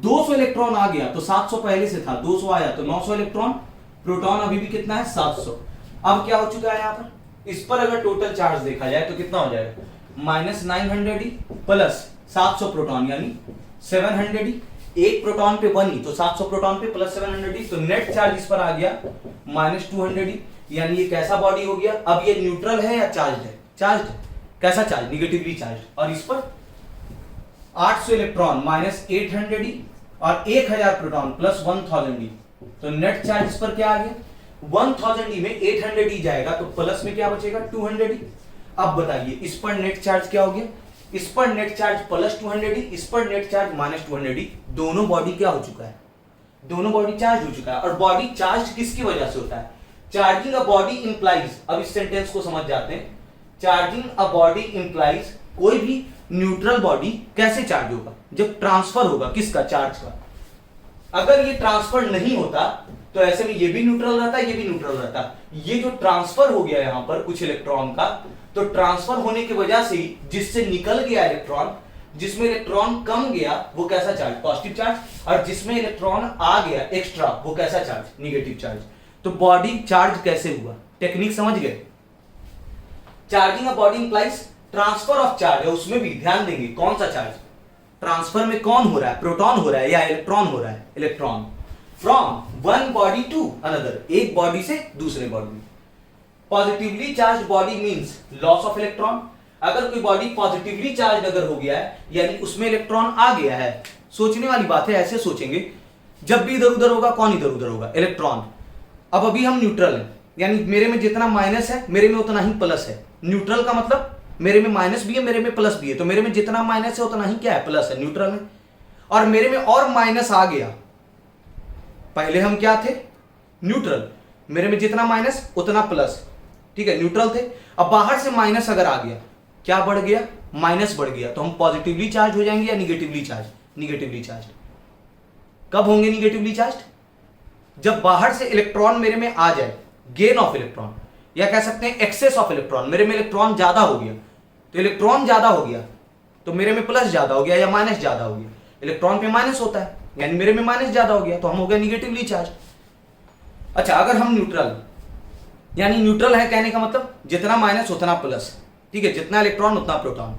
200 इलेक्ट्रॉन आ गया, तो 700 पहले से था, 200 आया तो 900 इलेक्ट्रॉन। प्रोटॉन अभी भी कितना है? 700। अब क्या हो चुका है यहां पर? इस पर अगर टोटल चार्ज देखा जाए तो कितना हो जाएगा? -900 प्लस 700 प्रोटॉन यानी 700। एक प्रोटॉन पे 1 ही, तो 700 प्रोटॉन पे प्लस 700, तो नेट चार्ज इस पर आ गया -200। यानी ये कैसा बॉडी हो गया? अब ये न्यूट्रल है या चार्ज है? चार्ज है। कैसा चार्ज? Negatively charge. और इस पर 800 इलेक्ट्रॉन -800 और 1000 प्रोटॉन प्लस 1000, तो नेट चार्ज इस पर क्या आ गया? 1000 में 800 जाएगा, तो प्लस में क्या बचेगा? 200। अब बताइए इस पर नेट चार्ज क्या हो गया? इस पर नेट चार्ज +200, इस पर नेट चार्ज -200। दोनों बॉडी क्या हो चुका है? दोनों बॉडी चार्ज हो चुका है। और बॉडी चार्ज किसकी वजह से होता है? चार्जिंग अ बॉडी इंप्लाइज, अब इस सेंटेंस को समझ जाते हैं। चार्जिंग अ बॉडी इंप्लाइज, कोई भी न्यूट्रल बॉडी कैसे चार्ज होगा? जब ट्रांसफर होगा किसका? चार्ज का। अगर ये ट्रांसफर नहीं होता तो ऐसे में ये भी न्यूट्रल रहता, ये भी न्यूट्रल रहता। ये जो ट्रांसफर हो गया यहां पर कुछ इलेक्ट्रॉन का, तो ट्रांसफर होने की वजह से जिससे निकल गया इलेक्ट्रॉन, जिसमें इलेक्ट्रॉन कम गया वो कैसा चार्ज? Positive charge. और जिसमें इलेक्ट्रॉन आ गया एक्स्ट्रा वो कैसा चार्ज? Negative charge. तो बॉडी चार्ज कैसे हुआ? टेक्निक समझ गए? Charging a body implies transfer of charge है, उसमें भी ध्यान देंगे कौन सा चार्ज ट्रांसफर में कौन हो रहा है? प्रोटॉन हो रहा है या इलेक्ट्रॉन हो रहा है? Electron. From one body to another, एक बॉडी से दूसरे बॉडी में। Positively charge body means loss of electron. अगर कोई बॉडी पॉजिटिवली चार्ज अगर हो गया है यानी उसमें इलेक्ट्रॉन आ गया है। सोचने वाली बात है, ऐसे सोचेंगे, जब भी इधर उधर होगा कौन इधर उधर होगा? इलेक्ट्रॉन। अब अभी हम न्यूट्रल हैं, यानी मेरे में जितना माइनस है मेरे में उतना ही प्लस है। न्यूट्रल का मतलब मेरे में माइनस भी है मेरे में प्लस भी है, तो मेरे में जितना माइनस है उतना ही क्या है? प्लस है, न्यूट्रल में। और मेरे में और माइनस आ गया, पहले हम क्या थे? न्यूट्रल। मेरे में जितना माइनस उतना प्लस, ठीक है, न्यूट्रल थे। अब बाहर से माइनस अगर आ गया, क्या बढ़ गया? माइनस बढ़ गया, तो हम पॉजिटिवली चार्ज हो जाएंगे या निगेटिवली चार्ज? Negatively charge. कब होंगे निगेटिवली चार्ज? जब बाहर से इलेक्ट्रॉन मेरे में आ जाए, गेन ऑफ इलेक्ट्रॉन, या कह सकते हैं एक्सेस ऑफ इलेक्ट्रॉन। मेरे में इलेक्ट्रॉन ज्यादा हो गया, तो इलेक्ट्रॉन ज्यादा हो गया तो मेरे में प्लस ज्यादा हो गया या माइनस ज्यादा हो गया? इलेक्ट्रॉन पे माइनस होता है, यानी मेरे में माइनस ज्यादा हो गया, तो हम हो गए निगेटिवली चार्ज। अच्छा, अगर हम न्यूट्रल, यानी न्यूट्रल है कहने का मतलब जितना माइनस उतना प्लस, ठीक है, जितना इलेक्ट्रॉन उतना प्रोटॉन,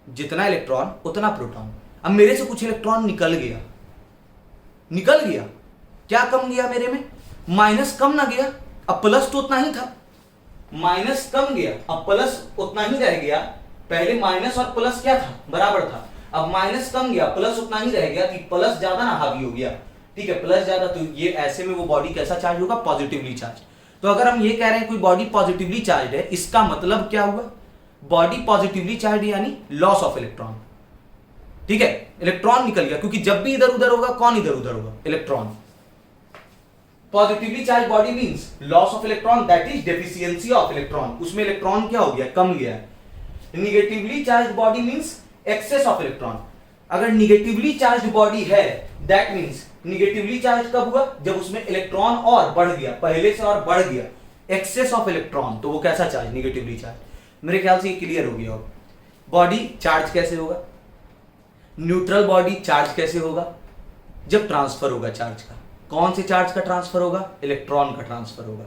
जितना इलेक्ट्रॉन उतना प्रोटॉन। अब मेरे से कुछ इलेक्ट्रॉन निकल गया, निकल गया, क्या कम गया मेरे में? माइनस कम ना गया, अब प्लस तो उतना ही था। माइनस कम गया, अब प्लस उतना ही रह गया। पहले माइनस और प्लस क्या था? बराबर था। अब माइनस कम गया, प्लस उतना ही रह गया, कि प्लस ज्यादा ना हावी हो गया, ठीक है, प्लस ज्यादा, तो ये ऐसे में वो बॉडी कैसा चार्ज होगा? Positively charge. तो अगर हम ये कह रहे हैं कोई बॉडी पॉजिटिवली चार्ज है, इसका मतलब क्या हुआ? बॉडी पॉजिटिवली चार्ज यानी लॉस ऑफ इलेक्ट्रॉन, ठीक है, इलेक्ट्रॉन निकल गया, क्योंकि जब भी इधर उधर होगा कौन इधर उधर होगा? Electron. Positively charge body means loss of electron, that is deficiency of electron. उसमें इलेक्ट्रॉन क्या हो गया? कम गया। Negatively charge body means excess of electron. अगर निगेटिवली चार्ज बॉडी है, दैट मींस निगेटिवली चार्ज कब हुआ? जब उसमें इलेक्ट्रॉन और बढ़ गया, पहले से और बढ़ गया, एक्सेस ऑफ इलेक्ट्रॉन, तो वो कैसा चार्ज? Negatively charge. मेरे ख्याल से ये क्लियर हो गया। बॉडी चार्ज कैसे होगा? न्यूट्रल बॉडी चार्ज कैसे होगा? जब ट्रांसफर होगा चार्ज का। कौन से चार्ज का ट्रांसफर होगा? इलेक्ट्रॉन का ट्रांसफर होगा,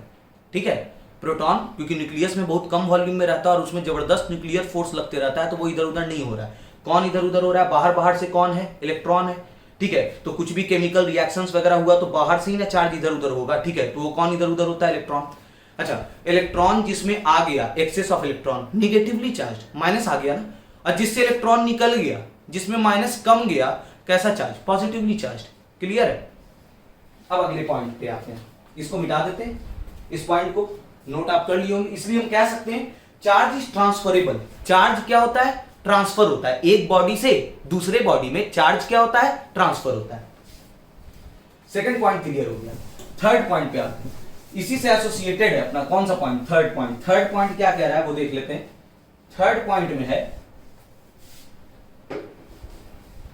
ठीक है। प्रोटॉन क्योंकि न्यूक्लियस में बहुत कम वॉल्यूम में रहता है और उसमें जबरदस्त न्यूक्लियर फोर्स लगते रहता है, तो वो इधर उधर नहीं हो रहा है। कौन इधर उधर हो रहा है? बाहर बाहर से कौन है? इलेक्ट्रॉन है, ठीक है। तो कुछ भी केमिकल रिएक्शंस वगैरह हुआ तो बाहर से ही ना चार्ज इधर उधर होगा, ठीक है, तो वो कौन इधर उधर होता है? इलेक्ट्रॉन। अच्छा, इलेक्ट्रॉन जिसमें आ गया, excess of electron, negatively charge, minus आ गया ना, और जिससे इलेक्ट्रॉन निकल गया, जिसमें माइनस कम गया, कैसा चार्ज? Positively charge. क्लियर है? अब अगले पॉइंट पे आते हैं, इसको मिटा देते हैं। इस पॉइंट को नोट आप कर लिए होंगे। इसलिए हम कह सकते हैं चार्ज इज ट्रांसफरेबल। चार्ज क्या होता है? ट्रांसफर होता है। एक बॉडी से दूसरे बॉडी में चार्ज क्या होता है? ट्रांसफर होता है। सेकंड पॉइंट क्लियर हो गया। थर्ड पॉइंट पे आते हैं। इसी से एसोसिएटेड है अपना कौन सा point? Third point. Third point क्या कह रहा है वो देख लेते हैं। थर्ड पॉइंट में है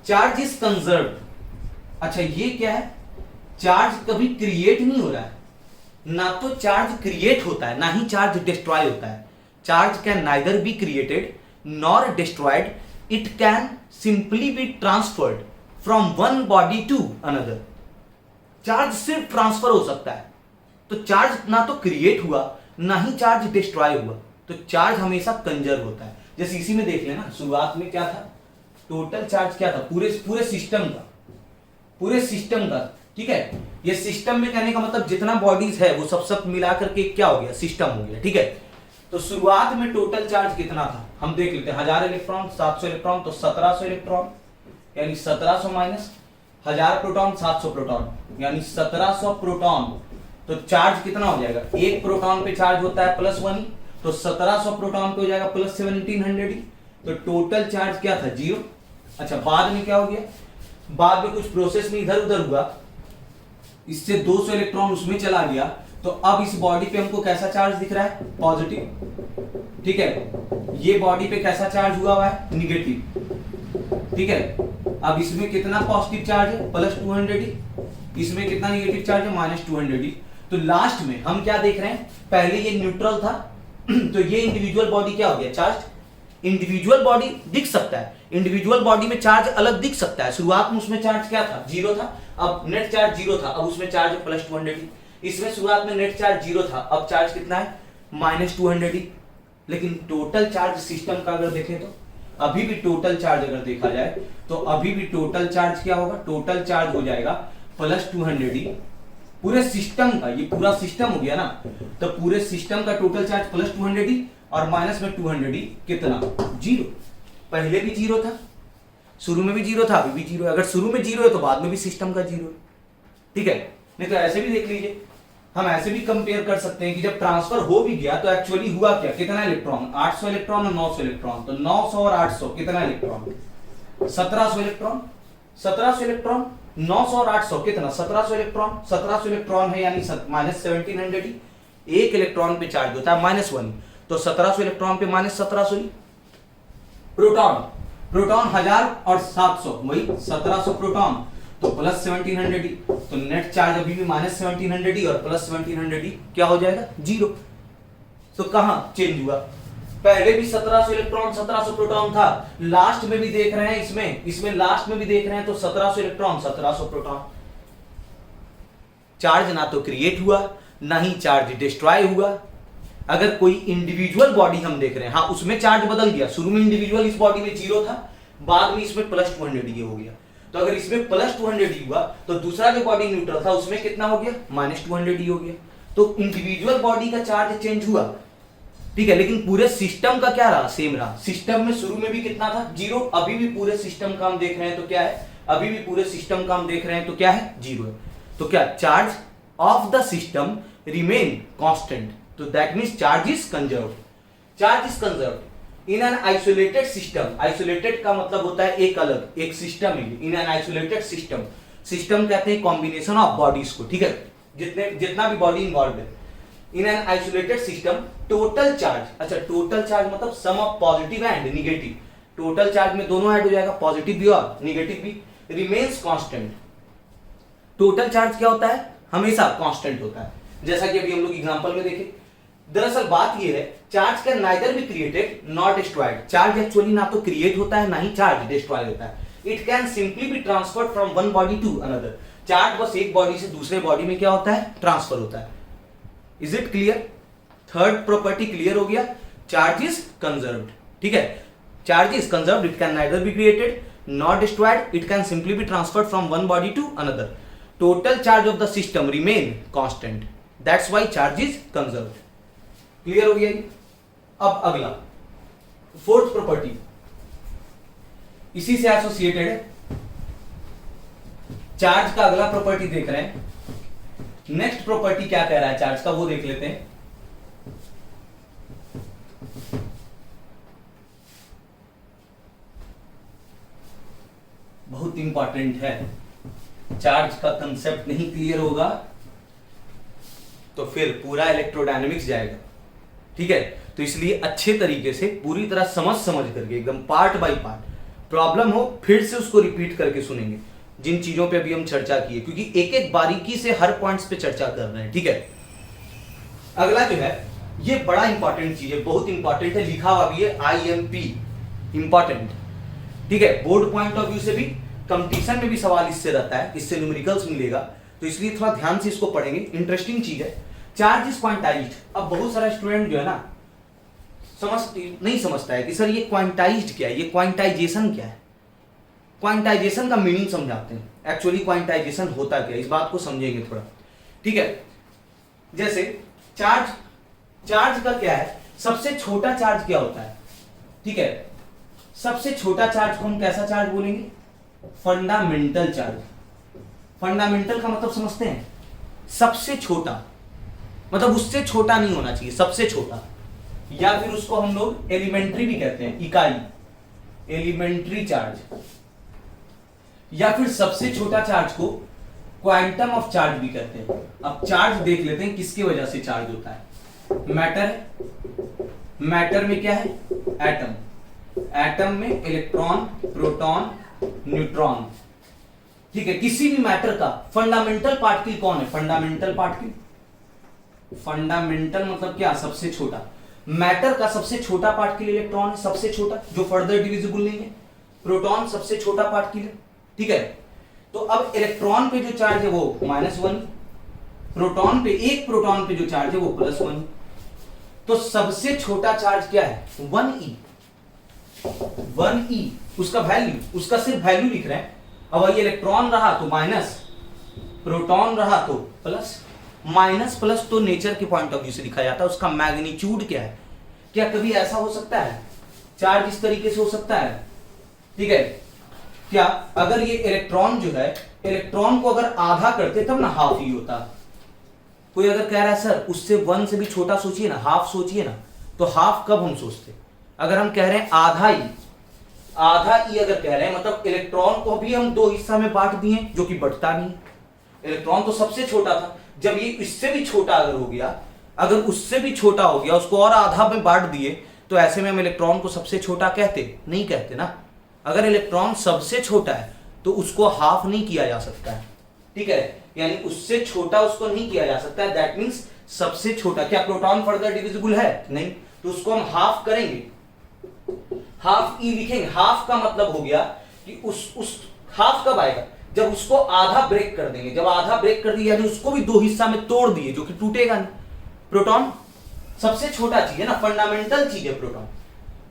चार्ज इज कंजर्व्ड। अच्छा ये क्या है? चार्ज कभी क्रिएट नहीं हो रहा है। ना तो चार्ज क्रिएट होता है ना ही चार्ज डिस्ट्रॉय होता है। Charge can neither be created nor destroyed, it can simply be transferred from one body to another. Charge सिर्फ ट्रांसफर हो सकता है। तो चार्ज ना तो क्रिएट हुआ ना ही चार्ज डिस्ट्रॉय हुआ, तो चार्ज हमेशा कंजर्व होता है। जैसे इसी में देख लेना, शुरुआत में क्या था? टोटल चार्ज क्या था? पूरे सिस्टम का ठीक है। ये सिस्टम में कहने का मतलब जितना बॉडीज है वो सब मिला करके क्या हो गया? सिस्टम हो गया। ठीक है, तो शुरुआत में टोटल चार्ज कितना था हम देख लेते हैं। 1000 इलेक्ट्रॉन, 700 इलेक्ट्रॉन, तो 1700 इलेक्ट्रॉन, यानी 1700 माइनस 1000 प्रोटॉन, 700 प्रोटॉन, यानी 1700 प्रोटॉन। तो चार्ज कितना हो जाएगा? एक प्रोटॉन पे चार्ज होता है +1 ही, तो 1700 प्रोटॉन पे हो जाएगा +1700 ही। तो टोटल चार्ज क्या था? 0। अच्छा बाद में क्या हो गया? बाद में कुछ प्रोसेस में इधर उधर हुआ, इससे 200 इलेक्ट्रॉन उसमें चला गया, तो अब इस बॉडी पे हमको कैसा चार्ज दिख रहा है? पॉजिटिव। ठीक है, ये बॉडी पे कैसा चार्ज हुआ है? निगेटिव। ठीक है, अब इसमें कितना पॉजिटिव चार्ज है? +200 ही। इसमें कितना निगेटिव चार्ज है? -200 ही। तो लास्ट में हम क्या देख रहे हैं? पहले ये न्यूट्रल था तो ये इंडिविजुअल बॉडी क्या हो गया? चार्ज। इंडिविजुअल बॉडी दिख सकता है, इंडिविजुअल बॉडी में चार्ज अलग दिख सकता है। शुरुआत में उसमें चार्ज क्या था? 0 था। अब नेट चार्ज 0 था, अब उसमें चार्ज है +200 ही। इसमें शुरुआत में नेट चार्ज 0 था, अब चार्ज कितना है? -200 ही। लेकिन टोटल चार्ज सिस्टम का अगर देखें तो अभी भी टोटल चार्ज अगर देखा जाए तो अभी भी टोटल चार्ज क्या होगा? टोटल चार्ज हो जाएगा +200 ही। पूरे सिस्टम का, ये पूरा सिस्टम हो गया ना, तो पूरे सिस्टम का टोटल चार्ज +200 ही और माइनस में 200 ही कितना? 0। पहले भी 0 था, शुरू में भी 0 था, अभी भी 0 है। अगर शुरू में 0 है तो बाद में भी सिस्टम का 0 है। ठीक है, नहीं तो ऐसे भी देख लीजिए, हम ऐसे भी कंपेयर कर सकते हैं कि जब ट्रांसफर हो भी गया तो एक्चुअली हुआ क्या? कितना इलेक्ट्रॉन? 800 इलेक्ट्रॉन और 900 इलेक्ट्रॉन। तो 900 और 800 कितना इलेक्ट्रॉन? 1700 इलेक्ट्रॉन। 1700 इलेक्ट्रॉन, 900 और 800 कितना? 1700 इलेक्ट्रॉन। 1700 इलेक्ट्रॉन है यानी -1700 ही। एक इलेक्ट्रॉन पे चार्ज होता है -1, तो 1700 इलेक्ट्रॉन पे -1700 ही। प्रोटॉन, प्रोटॉन 1000 और 700 वही 1700 प्रोटॉन, तो +1700 ही। तो नेट चार्ज अभी भी -1700 ही और +1700 ही क्या हो जाएगा? 0। तो कहां चेंज हुआ? पहले भी 1700 इलेक्ट्रॉन 1700 प्रोटॉन था, लास्ट में भी देख रहे हैं, इसमें लास्ट में भी देख रहे हैं तो 1700 इलेक्ट्रॉन 1700 प्रोटॉन। चार्ज ना तो क्रिएट हुआ ना ही चार्ज डिस्ट्रॉय हुआ। अगर कोई इंडिविजुअल बॉडी हम देख रहे हैं, हाँ उसमें चार्ज बदल गया। शुरू में इंडिविजुअल इस बॉडी में 0 था, बाद में इसमें +200 ये हो गया। तो अगर इसमें +200 हुआ तो दूसरा जो बॉडी न्यूट्रल था उसमें कितना हो गया? -200 हो गया। तो इंडिविजुअल बॉडी का चार्ज चेंज हुआ, ठीक है, लेकिन पूरे सिस्टम का क्या रहा? सेम रहा। सिस्टम में शुरू में भी कितना था? 0। अभी भी पूरे सिस्टम का हम देख रहे हैं तो क्या है? अभी भी पूरे सिस्टम का हम देख रहे हैं तो क्या है? 0 है। तो क्या charge of the system remain constant, तो that means charge is conserved. Charge is conserved in an isolated system. Isolated का मतलब होता है एक अलग, एक सिस्टम है। In an isolated system, system कहते हैं कॉम्बिनेशन ऑफ बॉडीज को, ठीक है, जितना भी बॉडी इन्वॉल्व है। In an isolated system total charge, अच्छा टोटल चार्ज मतलब sum of positive and negative. Total charge में दोनों ऐड हो जाएगा, पॉजिटिव भी और निगेटिव भी। रिमेन्स कांस्टेंट, टोटल चार्ज क्या होता है? हमेशा कांस्टेंट होता है, जैसा कि अभी हम लोग एग्जांपल में देखे। दरअसल बात यह है, charge can neither be created not destroyed. Charge actually ना तो क्रिएट होता है ना ही चार्ज डिस्ट्रॉय होता है। It can simply be transferred from one body to another. Charge बस एक बॉडी से दूसरे बॉडी में क्या होता है? ट्रांसफर होता है। Is it clear? Third property clear हो गया, चार्ज इज कंजर्व्ड। ठीक है, charge is conserved, it can neither be created not destroyed, it can simply be transferred from one body to another. Total charge of the system remain constant, that's why charge is conserved. Clear हो गया ये? अब अगला फोर्थ प्रॉपर्टी इसी से एसोसिएटेड है। चार्ज का अगला प्रॉपर्टी देख रहे हैं, नेक्स्ट प्रॉपर्टी क्या कह रहा है चार्ज का वो देख लेते हैं। बहुत इंपॉर्टेंट है, चार्ज का कंसेप्ट नहीं क्लियर होगा तो फिर पूरा इलेक्ट्रोडायनेमिक्स जाएगा। ठीक है, तो इसलिए अच्छे तरीके से पूरी तरह समझ करके एकदम पार्ट बाय पार्ट, प्रॉब्लम हो फिर से उसको रिपीट करके सुनेंगे जिन चीजों पे अभी हम चर्चा किए, क्योंकि एक एक बारीकी से हर पॉइंट्स पे चर्चा कर रहे हैं। ठीक है, अगला जो है ये बड़ा इंपॉर्टेंट चीज है, बहुत इंपॉर्टेंट है, लिखा हुआ भी है IMP, इंपॉर्टेंट। ठीक है, बोर्ड पॉइंट ऑफ व्यू से भी, कंपटीशन में भी सवाल इससे रहता है, इससे न्यूमेरिकल्स मिलेगा, तो इसलिए थोड़ा ध्यान से इसको पढ़ेंगे, इंटरेस्टिंग चीज है। Charge is quantized. अब बहुत सारा स्टूडेंट जो है ना नहीं समझता है कि सर ये क्वांटाइज्ड क्या है, ये क्वांटाइजेशन क्या है। क्वांटाइजेशन का मीनिंग समझाते हैं, एक्चुअली क्वांटाइजेशन होता क्या है, इस बात को समझेंगे थोड़ा। ठीक है, जैसे चार्ज का क्या है, सबसे छोटा चार्ज क्या होता है। ठीक है, सबसे छोटा चार्ज को हम कैसा चार्ज बोलेंगे, फंडामेंटल चार्ज। फंडामेंटल का मतलब समझते हैं, सबसे छोटा, मतलब उससे छोटा नहीं होना चाहिए, सबसे छोटा, या फिर उसको हम लोग एलिमेंट्री भी कहते हैं, इकाई, एलिमेंट्री चार्ज, या फिर सबसे छोटा चार्ज को क्वांटम ऑफ चार्ज भी कहते हैं। अब चार्ज देख लेते हैं किसकी वजह से चार्ज होता है। मैटर है, मैटर में क्या है, एटम, एटम में इलेक्ट्रॉन, प्रोटॉन, न्यूट्रॉन। ठीक है, किसी भी मैटर का फंडामेंटल पार्टिकल कौन है, फंडामेंटल पार्टिकल, फंडामेंटल मतलब क्या, सबसे छोटा। मैटर का सबसे छोटा पार्टिकल इलेक्ट्रॉन है, सबसे छोटा, जो फर्दर डिविजिबल नहीं है। प्रोटॉन सबसे छोटा पार्टिकल है। ठीक है, तो अब इलेक्ट्रॉन पे जो चार्ज है वो -1, प्रोटॉन पे, एक प्रोटॉन पे जो चार्ज है वो +1, तो सबसे छोटा चार्ज क्या है, 1e। 1e उसका वैल्यू, उसका सिर्फ वैल्यू लिख रहे हैं। अब ये इलेक्ट्रॉन रहा तो माइनस, प्रोटॉन रहा तो प्लस। माइनस प्लस तो नेचर के पॉइंट ऑफ व्यू से लिखा जाता है, उसका मैग्नीट्यूड क्या है। क्या कभी ऐसा हो सकता है चार्ज इस तरीके से हो सकता है। ठीक है, क्या अगर ये इलेक्ट्रॉन जो है, इलेक्ट्रॉन को अगर आधा करते तब ना हाफ ही होता। कोई अगर कह रहा है सर उससे 1 से भी छोटा सोचिए ना, हाफ सोचिए ना, तो हाफ कब हम सोचते, अगर हम कह रहे हैं आधा ही, आधा ही अगर कह रहे हैं मतलब इलेक्ट्रॉन को भी हम 2 हिस्सा में बांट दिए, जो कि बढ़ता नहीं। इलेक्ट्रॉन तो सबसे छोटा था, जब ये इससे भी छोटा अगर हो गया, अगर उससे भी छोटा हो गया, उसको और आधा में बांट दिए, तो ऐसे में हम इलेक्ट्रॉन को सबसे छोटा कहते नहीं, कहते ना। अगर इलेक्ट्रॉन सबसे छोटा है तो उसको हाफ नहीं किया जा सकता है। ठीक है, यानी उससे छोटा उसको नहीं किया जा सकता है, दैट मींस सबसे छोटा। क्या प्रोटॉन फर्दर डिविजिबल है, नहीं, तो उसको हम हाफ करेंगे, हाफ ई लिखेंगे। हाफ का मतलब हो गया कि उस हाफ कब आएगा, जब उसको आधा ब्रेक कर देंगे। जब आधा ब्रेक कर दिया यानी उसको भी 2 हिस्सा में तोड़ दिए, जो कि टूटेगा नहीं। प्रोटॉन सबसे छोटा चीज है ना, फंडामेंटल चीज है प्रोटॉन,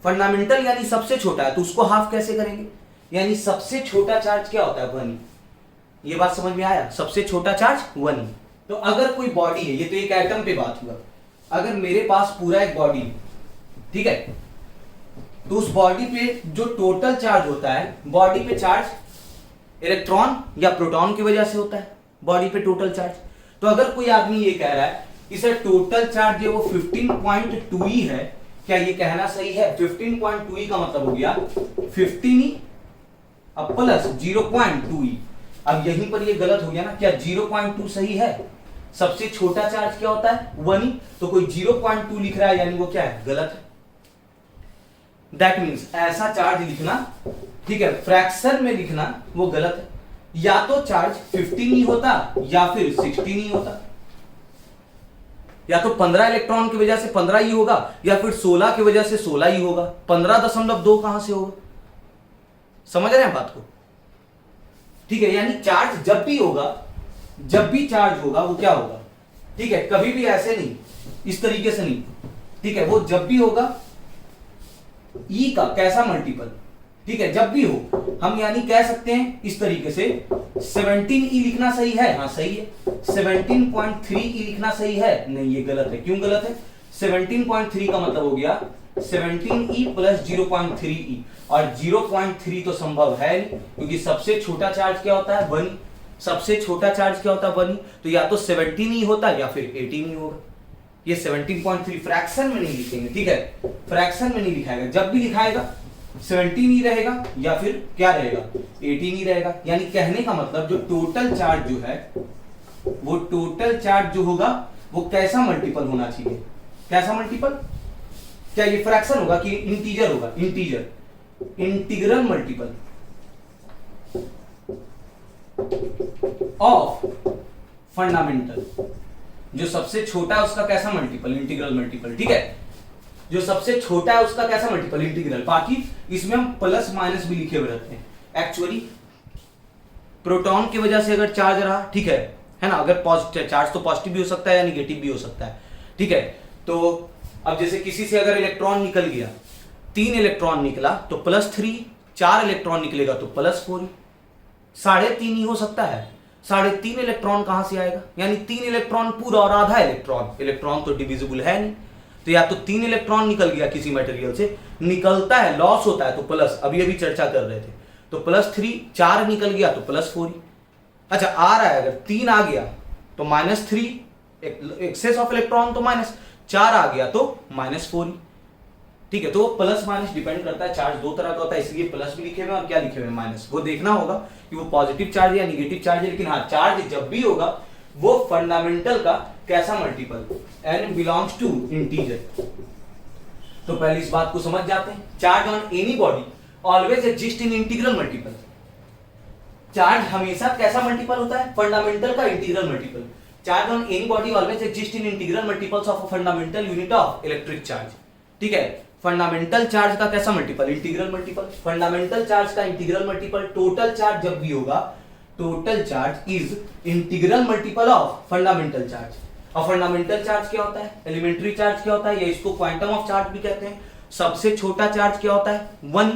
फंडामेंटल यानी सबसे छोटा है, तो उसको हाफ कैसे करेंगे, यानी सबसे छोटा चार्ज क्या होता है, 1। ये बात समझ में आया, सबसे छोटा चार्ज 1। तो अगर कोई बॉडी है, ये तो एक एटम पे बात हुआ, अगर मेरे पास पूरा एक बॉडी, ठीक है, तो उस बॉडी पे जो टोटल चार्ज होता है, बॉडी पे चार्ज इलेक्ट्रॉन या प्रोटॉन की वजह से होता है, बॉडी पे टोटल चार्ज। तो अगर कोई आदमी ये कह रहा है कि सर टोटल चार्ज जो वो 15.2e है, क्या ये कहना सही है। 15.2e का मतलब हो गया 15e अब प्लस 0.2e। अब यहीं पर ये गलत हो गया ना, क्या 0.2 सही है, सबसे छोटा चार्ज क्या होता है 1e, तो कोई 0.2 लिख रहा है यानी वो क्या है, गलत है। दैट मीन्स ऐसा चार्ज लिखना, ठीक है, फ्रैक्शन में लिखना वो गलत है। या तो चार्ज 15e होता या फिर 16e होता, या तो 15 इलेक्ट्रॉन की वजह से 15e होगा, या फिर 16 की वजह से 16e होगा। 15.2 कहां से होगा, समझ रहे हैं बात को। ठीक है, यानी चार्ज जब भी होगा, जब भी चार्ज होगा वो क्या होगा, ठीक है, कभी भी ऐसे नहीं, इस तरीके से नहीं, ठीक है, वो जब भी होगा ई का कैसा मल्टीपल, ठीक है, जब भी हो, हम यानी कह सकते हैं इस तरीके से 17e लिखना सही है, हाँ सही है। 17.3e लिखना सही है, नहीं ये गलत है। क्यों गलत है, 17.3 का मतलब हो गया 17e प्लस 0.3e, और 0.3 तो संभव है नहीं, क्योंकि सबसे छोटा चार्ज क्या होता है 1। सबसे छोटा चार्ज क्या होता है 1 ही, तो या तो 17 ही होता या फिर 18 ही होगा। ये 17.3 फ्रैक्शन में नहीं लिखेंगे, ठीक है, फ्रैक्शन में नहीं लिखाएगा, जब भी लिखाएगा 17 ही रहेगा या फिर क्या रहेगा 18 ही रहेगा। यानी कहने का मतलब जो टोटल चार्ज जो है वो टोटल चार्ज जो होगा वो कैसा मल्टीपल होना चाहिए, कैसा मल्टीपल, क्या ये फ्रैक्शन होगा कि इंटीजर होगा, integer, integral multiple of fundamental. जो सबसे छोटा है उसका कैसा मल्टीपल, इंटीग्रल मल्टीपल, ठीक है, जो सबसे छोटा है उसका कैसा मल्टीपल, इंटीग्रल। बाकी इसमें हम प्लस माइनस भी लिखे हुए रहते हैं। एक्चुअली प्रोटॉन की वजह से अगर चार्ज रहा, ठीक है ना, अगर पॉजिटिव चार्ज तो पॉजिटिव भी हो सकता है या निगेटिव भी हो सकता है, ठीक है। तो अब जैसे किसी से अगर इलेक्ट्रॉन निकल गया, 3 इलेक्ट्रॉन निकला तो +3, 4 इलेक्ट्रॉन निकलेगा तो +4, 3.5 ही हो सकता है। 3.5 इलेक्ट्रॉन कहां से आएगा, यानी 3 इलेक्ट्रॉन पूरा और आधा इलेक्ट्रॉन, इलेक्ट्रॉन तो डिविजिबल है नहीं, तो या तो 3 इलेक्ट्रॉन निकल गया किसी मटेरियल से, निकलता है लॉस होता है तो प्लस, अभी चर्चा कर रहे थे, तो +3, 4 निकल गया तो +4। अच्छा आ रहा है, अगर 3 आ गया तो -3, एक्सेस ऑफ इलेक्ट्रॉन तो माइनस, 4 आ गया तो -4, ठीक है। तो प्लस माइनस डिपेंड करता है, चार्ज दो तरह का होता है, इसलिए प्लस भी लिखे हुए और क्या लिखे हुए माइनस, वो देखना होगा कि वो पॉजिटिव चार्ज या निगेटिव चार्ज है। लेकिन हाँ, चार्ज जब भी होगा वो फंडामेंटल का कैसा multiple, n belongs to integer. तो पहले इस बात को समझ जाते हैं, charge on any body always exist in integral multiple. Charge हमेशा कैसा मल्टीपल होता है, फंडामेंटल का integral multiple. Charge on any body always exist in integral multiples of a fundamental unit of electric charge, ठीक है। फंडामेंटल चार्ज का कैसा multiple, integral multiple. Fundamental charge का इंटीग्रल मल्टीपल, टोटल चार्ज जब भी होगा, total charge is integral multiple of fundamental charge. और फंडामेंटल चार्ज क्या होता है, एलिमेंट्री चार्ज क्या होता है, या इसको क्वांटम ऑफ चार्ज भी कहते हैं। सबसे छोटा चार्ज क्या होता है 1,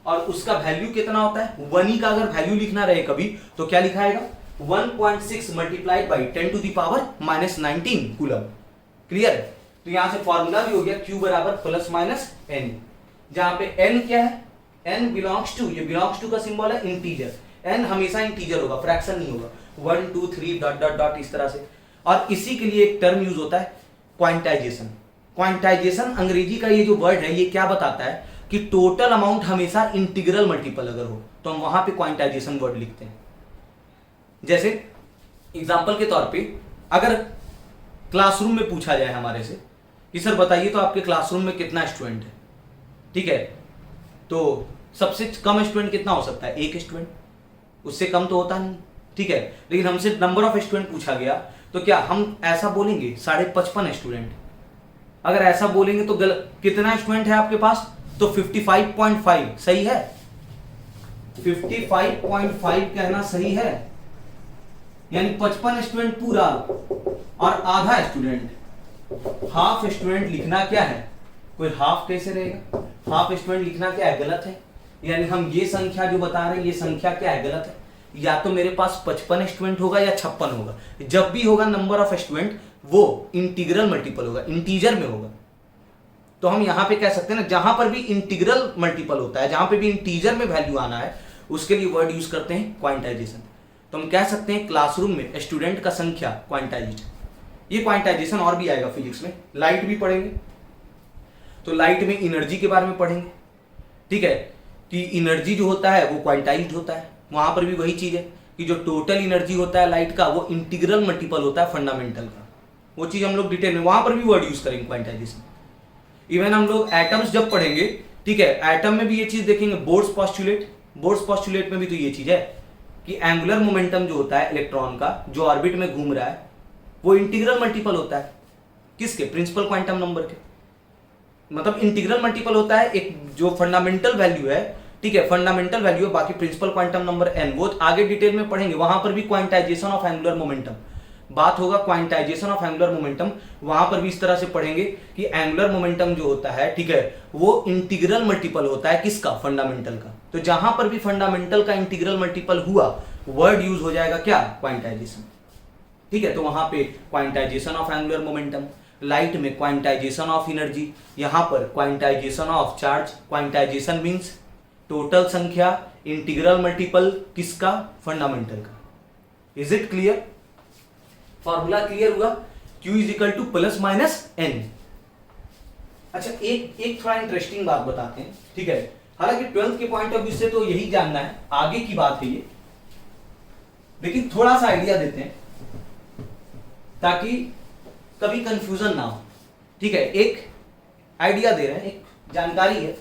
और उसका वैल्यू कितना होता है 1 का अगर वैल्यू लिखना रहे कभी तो क्या लिखाएगा 1.6 मल्टीप्लाइड बाई 10⁻⁻19 कूलम। क्लियर है। तो यहां से फॉर्मूला भी हो गया Q बराबर +-n, जहां पे n क्या है, n बिलोंग्स टू, ये बिलोंग्स टू का सिंबल है इंटीजर, n हमेशा इंटीजर होगा, फ्रैक्शन नहीं होगा, 1 2 3 डॉट डॉट डॉट इस तरह से। और इसी के लिए एक टर्म यूज होता है क्वांटाइजेशन। क्वांटाइजेशन अंग्रेजी का ये जो वर्ड है ये क्या बताता है कि टोटल अमाउंट हमेशा इंटीग्रल मल्टीपल अगर हो तो हम वहां पे क्वांटाइजेशन वर्ड लिखते हैं। जैसे एग्जांपल के तौर पे अगर क्लासरूम में पूछा जाए हमारे से कि सर बताइए तो आपके क्लासरूम में कितना स्टूडेंट है, ठीक है, तो सबसे कम स्टूडेंट कितना हो सकता है, 1 स्टूडेंट, उससे कम तो होता नहीं, ठीक है। लेकिन हमसे नंबर ऑफ स्टूडेंट पूछा गया तो क्या हम ऐसा बोलेंगे 55.5 स्टूडेंट, अगर ऐसा बोलेंगे तो कितना स्टूडेंट है आपके पास, तो 55.5 सही है, 55.5 कहना सही है, यानी 55 स्टूडेंट पूरा और आधा स्टूडेंट, हाफ स्टूडेंट लिखना क्या है, कोई हाफ कैसे रहेगा, हाफ स्टूडेंट लिखना क्या है, गलत है। यानी हम ये संख्या जो बता रहे हैं ये संख्या क्या है, गलत है। या तो मेरे पास 55 स्टूडेंट होगा या 56 होगा, जब भी होगा नंबर ऑफ स्टूडेंट वो इंटीग्रल मल्टीपल होगा, इंटीजर में होगा। तो हम यहां पे कह सकते हैं ना, जहां पर भी इंटीग्रल मल्टीपल होता है, जहां पे भी इंटीजर में वैल्यू आना है उसके लिए वर्ड यूज करते हैं क्वांटाइजेशन। तो हम कह सकते हैं क्लासरूम में स्टूडेंट का संख्या क्वांटाइज्ड। ये क्वांटाइजेशन और भी आएगा फिजिक्स में, लाइट भी पढ़ेंगे तो लाइट में एनर्जी के बारे में पढ़ेंगे, ठीक है, कि एनर्जी जो होता है वो क्वांटाइज्ड होता है। वहां पर भी वही चीज है कि जो टोटल एनर्जी होता है लाइट का वो इंटीग्रल मल्टीपल होता है फंडामेंटल का, वो चीज हम लोग डिटेल में वहां पर भी वर्ड यूज करेंगे क्वांटाइजेशन। इवन हम लोग एटम्स जब पढ़ेंगे, ठीक है, एटम में भी ये चीज देखेंगे, बोर्ड्स पॉस्टुलेट, बोर्ड्स पॉस्टुलेट में भी तो ये चीज है कि एंगुलर मोमेंटम जो होता है इलेक्ट्रॉन का जो ऑर्बिट में घूम रहा है वो इंटीग्रल मल्टीपल होता है किसके, प्रिंसिपल क्वांटम नंबर के। मतलब इंटीग्रल मल्टीपल होता है एक जो फंडामेंटल वैल्यू है, ठीक है, फंडामेंटल वैल्यू है, बाकी प्रिंसिपल क्वांटम नंबर n, वो आगे डिटेल में पढ़ेंगे। वहां पर भी क्वांटाइजेशन ऑफ एंगुलर मोमेंटम बात होगा, क्वांटाइजेशन ऑफ एंगुलर मोमेंटम वहां पर भी इस तरह से पढ़ेंगे कि एंगुलर मोमेंटम जो होता है, ठीक है, वो इंटीग्रल मल्टीपल होता है किसका, फंडामेंटल का। तो जहां पर भी फंडामेंटल का इंटीग्रल मल्टीपल हुआ वर्ड यूज हो जाएगा क्या, क्वांटाइजेशन, ठीक है। तो वहां पे quantization of angular momentum, light में क्वांटाइजेशन ऑफ एनर्जी, यहां पर quantization of charge. Quantization means total संख्या, इंटीग्रल मल्टीपल किसका, फंडामेंटल का, is it clear? Formula clear हुआ? Q is equal to plus minus N. अच्छा, एक थोड़ा इंटरेस्टिंग बात बताते हैं, ठीक है? हालांकि 12th के पॉइंट ऑफ व्यू से तो यही जानना है, आगे की बात है ये, लेकिन थोड़ा सा आइडिया देते हैं ताकि कभी कंफ्यूजन ना हो, ठीक है? एक आइडिया दे रहे हैं, एक जानकारी है।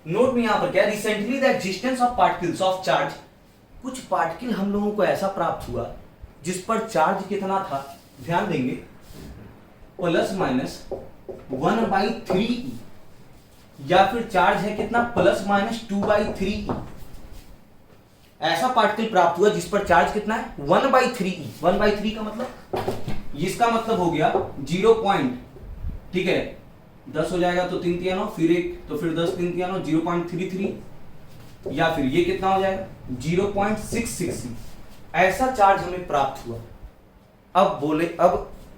नोट में यहां पर क्या, recently the existence of particles of charge, कुछ पार्टिकल हम लोगों को ऐसा प्राप्त हुआ जिस पर चार्ज कितना था, ध्यान देंगे, प्लस माइनस 1/3e, या फिर चार्ज है कितना, प्लस माइनस 2/3e। ऐसा पार्टिकल प्राप्त हुआ जिस पर चार्ज कितना है, 1/3e। 1/3 का मतलब, इसका मतलब हो गया 0 पॉइंट, ठीक है, 10 हो जाएगा तो 3 3 9, फिर 1 तो फिर 10 3 3 9, 0.33, या फिर ये कितना हो जाएगा 0.666। ऐसा चार्ज हमें प्राप्त हुआ। अब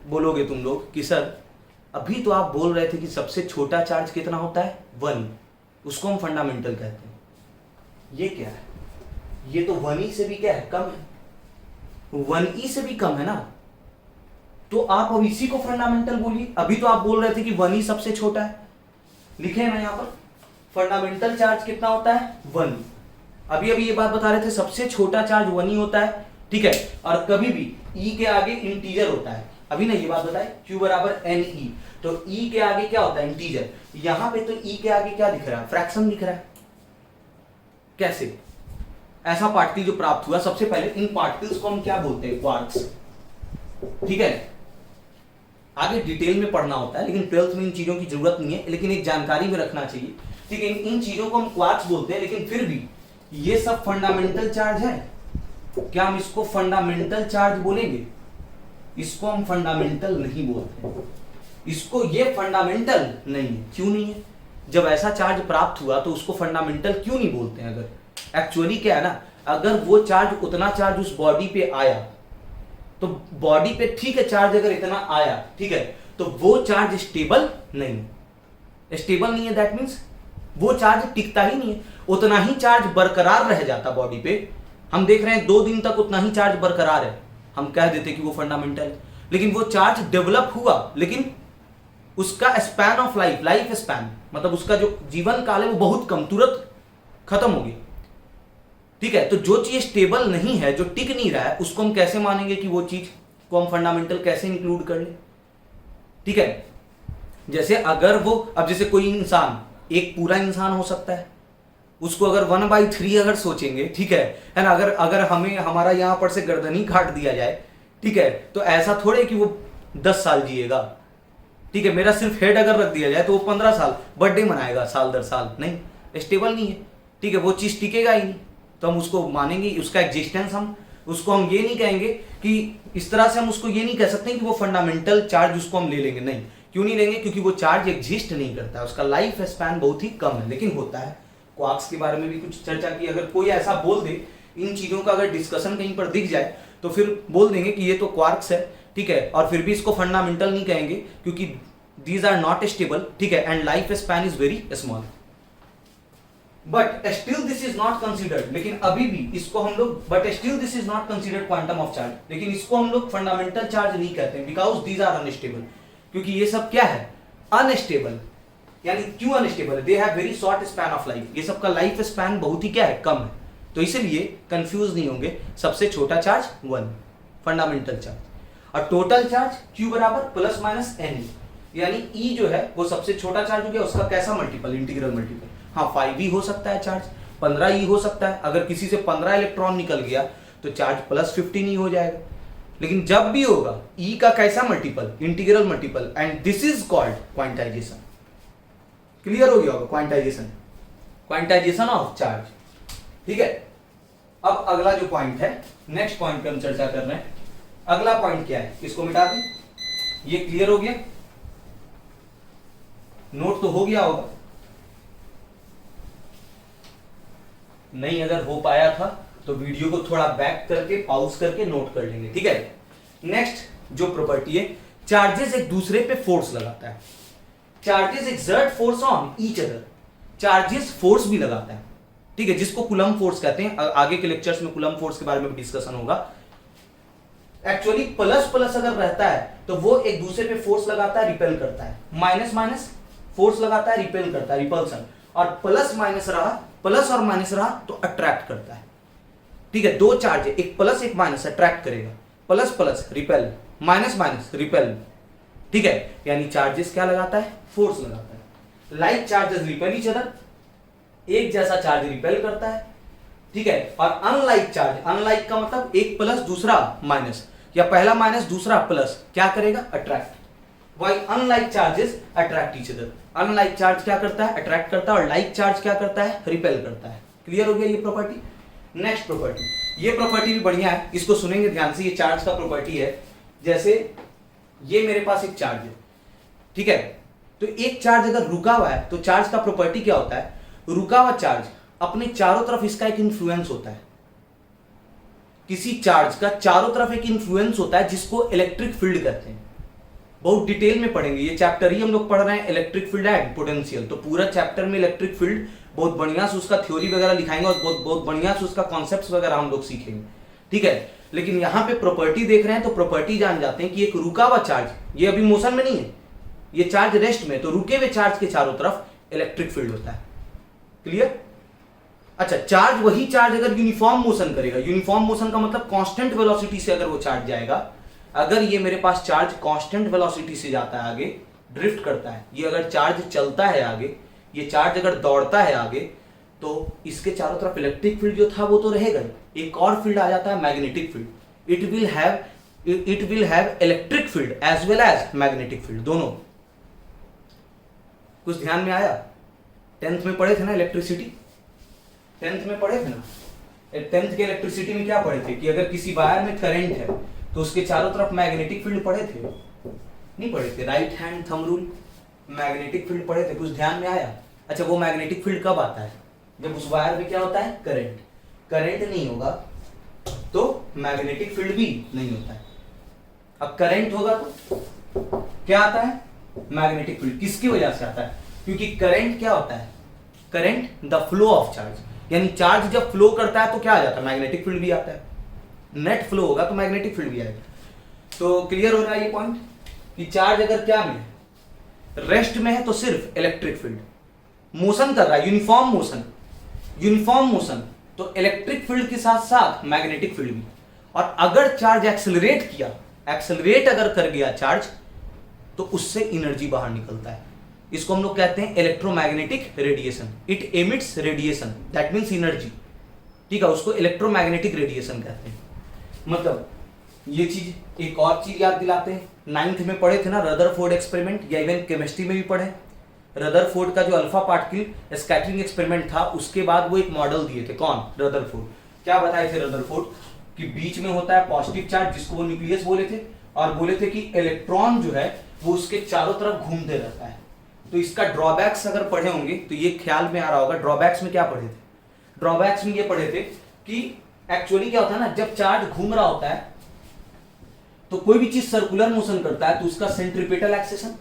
बोलोगे तुम लोग कि सर अभी तो आप बोल रहे थे कि सबसे छोटा चार्ज कितना होता है, 1, उसको हम फंडामेंटल कहते हैं। ये क्या है, ये तो 1e से भी क्या है, कम है, 1e से भी कम है ना, तो आप अब इसी को फंडामेंटल बोलिए। अभी तो आप बोल रहे थे कि 1e सबसे छोटा है, लिखे ना यहां पर, फंडामेंटल चार्ज कितना होता है, 1। अभी ये बात बता रहे थे सबसे छोटा चार्ज 1e होता है, ठीक है? और कभी भी e के आगे इंटीजर होता है, अभी ना ये बात बताए, Q बराबर NE, तो E के आगे क्या होता है, इंटीजर। यहां पे तो E के आगे क्या दिख रहा है, फ्रैक्शन दिख रहा है। कैसे? ऐसा पार्टिकल जो प्राप्त हुआ, सबसे पहले इन पार्टिकल्स को हम क्या बोलते हैं, क्वार्क्स, ठीक है? आगे डिटेल में पढ़ना होता है, लेकिन 12th में इन चीजों की जरूरत नहीं है, लेकिन एक जानकारी में रखना चाहिए, ठीक है? इन चीजों को हम क्वार्क्स बोलते हैं, लेकिन फिर भी ये सब फंडामेंटल चार्ज है। क्या हम इसको फंडामेंटल चार्ज बोलेंगे? इसको हम फंडामेंटल नहीं बोलते, इसको ये फंडामेंटल नहीं है। क्यों नहीं है? जब ऐसा चार्ज प्राप्त हुआ तो उसको फंडामेंटल क्यों नहीं बोलते हैं? अगर एक्चुअली क्या है ना, अगर वो चार्ज, उतना चार्ज उस बॉडी पे आया, तो बॉडी पे ठीक है, चार्ज अगर इतना आया, ठीक है, तो वो चार्ज स्टेबल नहीं है। स्टेबल नहीं है दैट मींस वो चार्ज टिकता ही नहीं है, उतना ही चार्ज बरकरार रह जाता बॉडी पे। हम देख रहे हैं 2 दिन तक उतना ही चार्ज बरकरार है, हम कह देते कि वो फंडामेंटल है। लेकिन वो चार्ज डेवलप हुआ, लेकिन उसका स्पैन ऑफ लाइफ स्पैन, मतलब उसका जो जीवन काल है वो बहुत कम, तुरंत खत्म हो गया, ठीक है? तो जो चीज स्टेबल नहीं है, जो टिक नहीं रहा है, उसको हम कैसे मानेंगे कि वो चीज को हम फंडामेंटल कैसे इंक्लूड कर ले, ठीक है? जैसे अगर वो, अब जैसे कोई इंसान, एक पूरा इंसान हो सकता है, उसको अगर 1/3 अगर सोचेंगे, ठीक है ना, अगर हमें हमारा यहां पर से गर्दन ही काट दिया जाए, ठीक है, तो ऐसा थोड़े कि वो 10 साल जिएगा, ठीक है? मेरा सिर्फ हेड अगर रख दिया जाए तो वो 15 साल बर्थडे मनाएगा साल दर साल, नहीं, स्टेबल नहीं है, ठीक है? वो चीज टिकेगा ही नहीं, तो हम उसको मानेंगे, उसका एग्जिस्टेंस, हम उसको हम ये नहीं कहेंगे कि इस तरह से हम उसको ये नहीं कह सकते कि वो फंडामेंटल चार्ज उसको हम ले लेंगे, नहीं। क्यों नहीं लेंगे? क्योंकि वो चार्ज एग्जिस्ट नहीं करता है, उसका लाइफ स्पैन बहुत ही कम है, लेकिन होता है। क्वार्क्स के बारे में भी कुछ चर्चा की, अगर कोई ऐसा बोल दे, इन चीजों का अगर डिस्कशन कहीं पर दिख जाए तो फिर बोल देंगे कि ये तो क्वार्क्स है, ठीक है, और फिर भी इसको फंडामेंटल नहीं कहेंगे क्योंकि दीज आर नॉट स्टेबल, ठीक है, and life span is very small. But still this is not considered, लेकिन अभी भी इसको हम लोग, but still this is not considered quantum of charge, लेकिन इसको हम लोग फंडामेंटल चार्ज नहीं कहते हैं, बिकॉज दीज आर अनस्टेबल, क्योंकि ये सब क्या है, अनस्टेबल। यानी क्यों अनस्टेबल है? They have very short span of life, ये सबका लाइफ स्पैन बहुत ही क्या है, कम है, तो इसीलिए कंफ्यूज नहीं होंगे। सबसे छोटा चार्ज 1 फंडामेंटल चार्ज, और टोटल चार्ज Q बराबर प्लस माइनस NE, यानी E जो है वो सबसे छोटा चार्ज हो गया, उसका कैसा मल्टीपल, इंटीग्रल मल्टीपल। हाँ, 5e हो सकता है चार्ज, 15e हो सकता है, अगर किसी से 15 इलेक्ट्रॉन निकल गया तो चार्ज प्लस 15e हो जाएगा, लेकिन जब भी होगा E का कैसा multiple, integral multiple, and this is called quantization. Clear हो गया होगा? क्वांटाइजेशन ऑफ चार्ज, ठीक है? अब अगला जो पॉइंट है, नेक्स्ट पॉइंट पे हम चर्चा कर रहे हैं। अगला पॉइंट क्या है, इसको मिटा दें। ये क्लियर हो गया? नोट तो हो गया होगा, नहीं अगर हो पाया था तो वीडियो को थोड़ा बैक करके पॉज करके नोट कर लेंगे, ठीक है? नेक्स्ट जो प्रॉपर्टी है, चार्जेस एक दूसरे पे फोर्स लगाता है, charges exert force on each other, charges force भी लगाता है, ठीक है, जिसको कूलम फोर्स कहते हैं। आगे के लेक्चर्स में कूलम फोर्स के बारे में भी डिस्कशन होगा। एक्चुअली प्लस प्लस अगर रहता है तो वो एक दूसरे पे फोर्स लगाता है, रिपेल करता है। माइनस माइनस फोर्स लगाता है, रिपेल करता है, रिपल्सन। और प्लस माइनस रहा, प्लस और माइनस रहा तो अट्रैक्ट करता है। ठीक है, दो चार्ज है, एक प्लस एक माइनस, अट्रैक्ट करेगा। Plus plus repel, minus minus repel. ठीक है, यानी चार्जेस क्या लगाता है, फोर्स लगाता है। Like charges repel each other, एक जैसा चार्ज रिपेल करता है। ठीक है, और अनलाइक चार्ज, अनलाइक का मतलब एक प्लस दूसरा माइनस, या पहला माइनस दूसरा प्लस, क्या करेगा, attract. Why unlike charges attract each other. Unlike charge क्या करता है, अट्रैक्ट करता है, और लाइक चार्ज क्या करता है, रिपेल करता है। क्लियर हो गया ये प्रॉपर्टी। नेक्स्ट प्रॉपर्टी, ये प्रॉपर्टी भी बढ़िया है, इसको सुनेंगे ध्यान से। ये चार्ज का प्रॉपर्टी है। जैसे ये मेरे पास एक चार्ज है, ठीक है, तो एक चार्ज अगर रुका हुआ है तो चार्ज का प्रॉपर्टी क्या होता है, रुका हुआ चार्ज अपने चारों तरफ इसका एक इन्फ्लुएंस होता है। किसी चार्ज का चारों तरफ एक इन्फ्लुएंस होता है जिसको इलेक्ट्रिक फील्ड कहते हैं। बहुत डिटेल में पढ़ेंगे, ये चैप्टर ही हम लोग पढ़ रहे हैं इलेक्ट्रिक फील्ड एंड पोटेंशियल। तो पूरा चैप्टर में इलेक्ट्रिक फील्ड बहुत बढ़िया से उसका थ्योरी वगैरह लिखाएंगे और बहुत बढ़िया से उसका कॉन्सेप्ट्स वगैरह हम लोग सीखेंगे। ठीक है, लेकिन यहां पे प्रॉपर्टी देख रहे हैं तो प्रॉपर्टी जान जाते हैं कि एक रुका हुआ चार्ज, ये अभी मोशन में नहीं है, ये चार्ज रेस्ट में, तो रुके हुए चार्ज के चारों तरफ इलेक्ट्रिक फील्ड होता है। क्लियर। अच्छा, चार्ज वही चार्ज अगर यूनिफॉर्म मोशन करेगा, यूनिफॉर्म मोशन का मतलब कांस्टेंट वेलोसिटी से अगर वो चार्ज जाएगा, अगर ये मेरे पास चार्ज कांस्टेंट वेलोसिटी से जाता है आगे, ड्रिफ्ट करता है, ये अगर चार्ज चलता है आगे, ये चार्ज अगर दौड़ता है आगे, तो इसके चारों तरफ इलेक्ट्रिक फील्ड जो था वो तो रहेगा। एक और फील्ड आ जाता है magnetic field. It will have electric field as well as magnetic field, दोनों। कुछ ध्यान में आया? 10th में पढ़े थे ना इलेक्ट्रिसिटी, 10th में पढ़े थे ना। 10th के इलेक्ट्रिसिटी में क्या पढ़े थे कि अगर किसी वायर में करंट है तो उसके चारों तरफ मैग्नेटिक फील्ड पढ़े थे, नहीं पढ़े थे? Right hand thumb rule, magnetic field पढ़े थे, कुछ ध्यान में आया? अच्छा, वो मैग्नेटिक फील्ड कब आता है? जब उस वायर में क्या होता है, करंट। करंट नहीं होगा तो मैग्नेटिक फील्ड भी नहीं होता है। अब करंट होगा तो क्या आता है, मैग्नेटिक फील्ड। किसकी वजह से आता है? क्योंकि करंट क्या होता है, current the flow of charge, यानी चार्ज जब फ्लो करता है तो क्या आ जाता है, मैग्नेटिक फील्ड भी आता है। नेट फ्लो होगा तो मैग्नेटिक फील्ड भी आएगा। तो क्लियर हो रहा है ये पॉइंट कि चार्ज अगर क्या में है, रेस्ट में है, तो सिर्फ इलेक्ट्रिक फील्ड। मोशन कर रहा है, यूनिफॉर्म मोशन, यूनिफॉर्म मोशन, तो इलेक्ट्रिक फील्ड के साथ साथ मैग्नेटिक फील्ड भी। और अगर चार्ज एक्सेलरेट किया, एक्सेलरेट अगर कर गया चार्ज, तो उससे एनर्जी बाहर निकलता है। इसको हम लोग कहते हैं electromagnetic radiation. It emits radiation, that means energy. ठीक है, उसको इलेक्ट्रोमैग्नेटिक रेडिएशन कहते हैं। मतलब ये चीज, एक और चीज याद दिलाते हैं, 9th में पढ़े थे ना रदरफोर्ड एक्सपेरिमेंट, या इवन केमिस्ट्री में भी पढ़े। रदरफोर्ड का जो अल्फा पार्टिकल स्कैटरिंग एक्सपेरिमेंट था, उसके बाद वो एक मॉडल दिए थे। कौन? रदरफोर्ड। क्या बताए थे रदरफोर्ड? कि बीच में होता है पॉजिटिव चार्ज, जिसको वो न्यूक्लियस बोले थे, और बोले थे कि इलेक्ट्रॉन जो है वो उसके चारों तरफ घूमते रहता है। तो इसका ड्रॉबैक्स अगर पढ़े होंगे तो ये ख्याल में आ रहा होगा, ड्रॉबैक्स में क्या पढ़े थे? ड्रॉबैक्स में ये पढ़े थे कि एक्चुअली क्या होता है ना, जब चार्ज घूम रहा होता है तो कोई भी चीज सर्कुलर मोशन करता है तो उसका सेंट्रीपेटल एक्सेशन,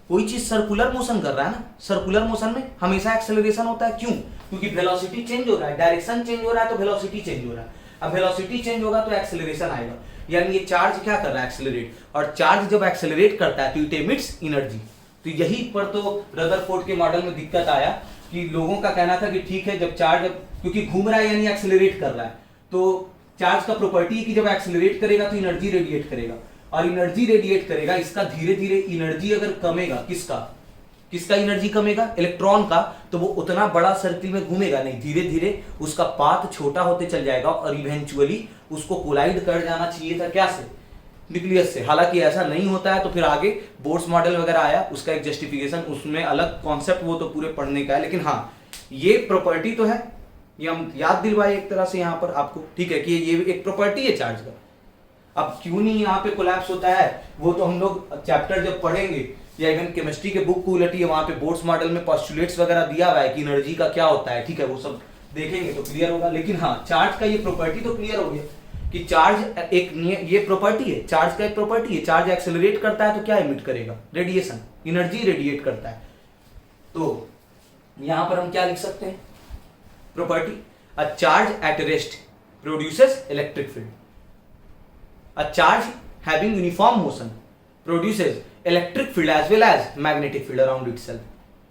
कोई चीज सर्कुलर मोशन कर रहा है ना, सर्कुलर मोशन में हमेशा एक्सेलरेशन होता है। क्यों? क्योंकि वेलोसिटी चेंज हो रहा है, डायरेक्शन चेंज हो रहा है तो वेलोसिटी चेंज हो रहा है। अब वेलोसिटी चेंज होगा तो एक्सेलरेशन आएगा, यानी ये चार्ज क्या कर रहा है, एक्सेलरेट। और चार्ज जब एक्सेलरेट करता है तो इट एमिट्स एनर्जी। तो यही पर तो रदरफोर्ड के मॉडल में दिक्कत आया कि लोगों का कहना था कि ठीक है, जब चार्ज, क्योंकि घूम रहा है यानी एक्सेलरेट कर रहा है, तो चार्ज का प्रॉपर्टी है कि जब एक्सेलरेट करेगा तो एनर्जी रेडिएट करेगा, और एनर्जी रेडिएट करेगा, इसका धीरे धीरे एनर्जी अगर कमेगा, किसका एनर्जी कमेगा, इलेक्ट्रॉन का, तो वो उतना बड़ा सर्किल में घूमेगा नहीं, धीरे धीरे उसका पाथ छोटा होते चल जाएगा और इवेंचुअली उसको कोलाइड कर जाना चाहिए था क्या से, न्यूक्लियस से। हालांकि ऐसा नहीं होता है, तो फिर आगे बोर्ड्स मॉडल वगैरह आया, उसका एक जस्टिफिकेशन, उसमें अलग कॉन्सेप्ट, वो तो पूरे पढ़ने का है। लेकिन हाँ, ये प्रॉपर्टी तो है, ये हम याद दिलवाए एक तरह से यहाँ पर आपको, ठीक है, कि ये एक प्रॉपर्टी है चार्ज का। अब क्यों नहीं यहाँ पे कोलैप्स होता है, वो तो हम लोग चैप्टर जब पढ़ेंगे, या इवन केमिस्ट्री के बुक को उलटी है, वहां पे बोर्ड्स मॉडल में पोस्टुलेट्स वगैरह दिया हुआ है कि एनर्जी का क्या होता है, ठीक है, वो सब देखेंगे तो क्लियर होगा। लेकिन हाँ, चार्ज का ये प्रॉपर्टी तो क्लियर हो गया कि चार्ज एक, ये प्रॉपर्टी है, चार्ज का एक प्रॉपर्टी है, चार्ज एक्सेलरेट करता है तो क्या इमिट करेगा, रेडिएशन, एनर्जी रेडिएट करता है। तो यहां पर हम क्या लिख सकते हैं, property, a charge at rest produces electric field. A charge having uniform motion produces electric field as well as magnetic field around itself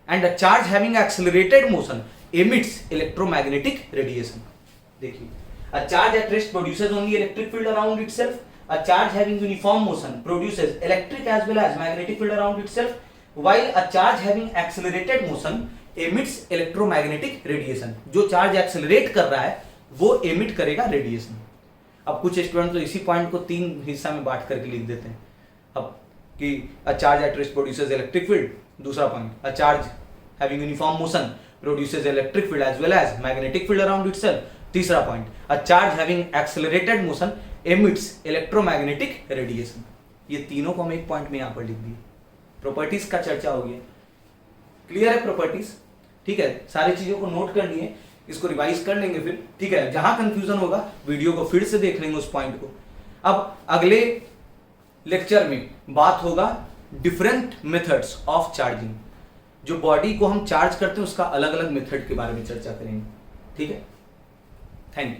and a charge having accelerated motion emits electromagnetic radiation. देखिए, a charge at rest produces only electric field around itself, a charge having uniform motion produces electric as well as magnetic field around itself, while a charge having accelerated motion emits electromagnetic radiation। जो चार्ज एक्सेलरेट कर रहा है वो एमिट करेगा रेडिएशन। अब कुछ स्टूडेंट तो इसी पॉइंट को 3 हिस्सा में बांट करके लिख देते हैं। अब कि a charge at rest produces electric field, दूसरा point a charge having uniform motion produces electric field as well as magnetic field around itself, तीसरा point a charge having accelerated motion emits electromagnetic radiation. ये तीनों को हम एक पॉइंट में यहां पर लिख दिए। प्रॉपर्टीज का चर्चा हो गया, क्लियर है प्रॉपर्टीज? ठीक है, सारी चीजों को नोट कर लिए, इसको रिवाइज कर लेंगे फिर। ठीक है, जहां कंफ्यूजन होगा वीडियो को फिर से देख लेंगे उस पॉइंट को। अब अगले लेक्चर में बात होगा डिफरेंट मेथड्स ऑफ चार्जिंग। जो बॉडी को हम चार्ज करते हैं उसका अलग अलग मेथड के बारे में चर्चा करेंगे। ठीक है, थैंक यू।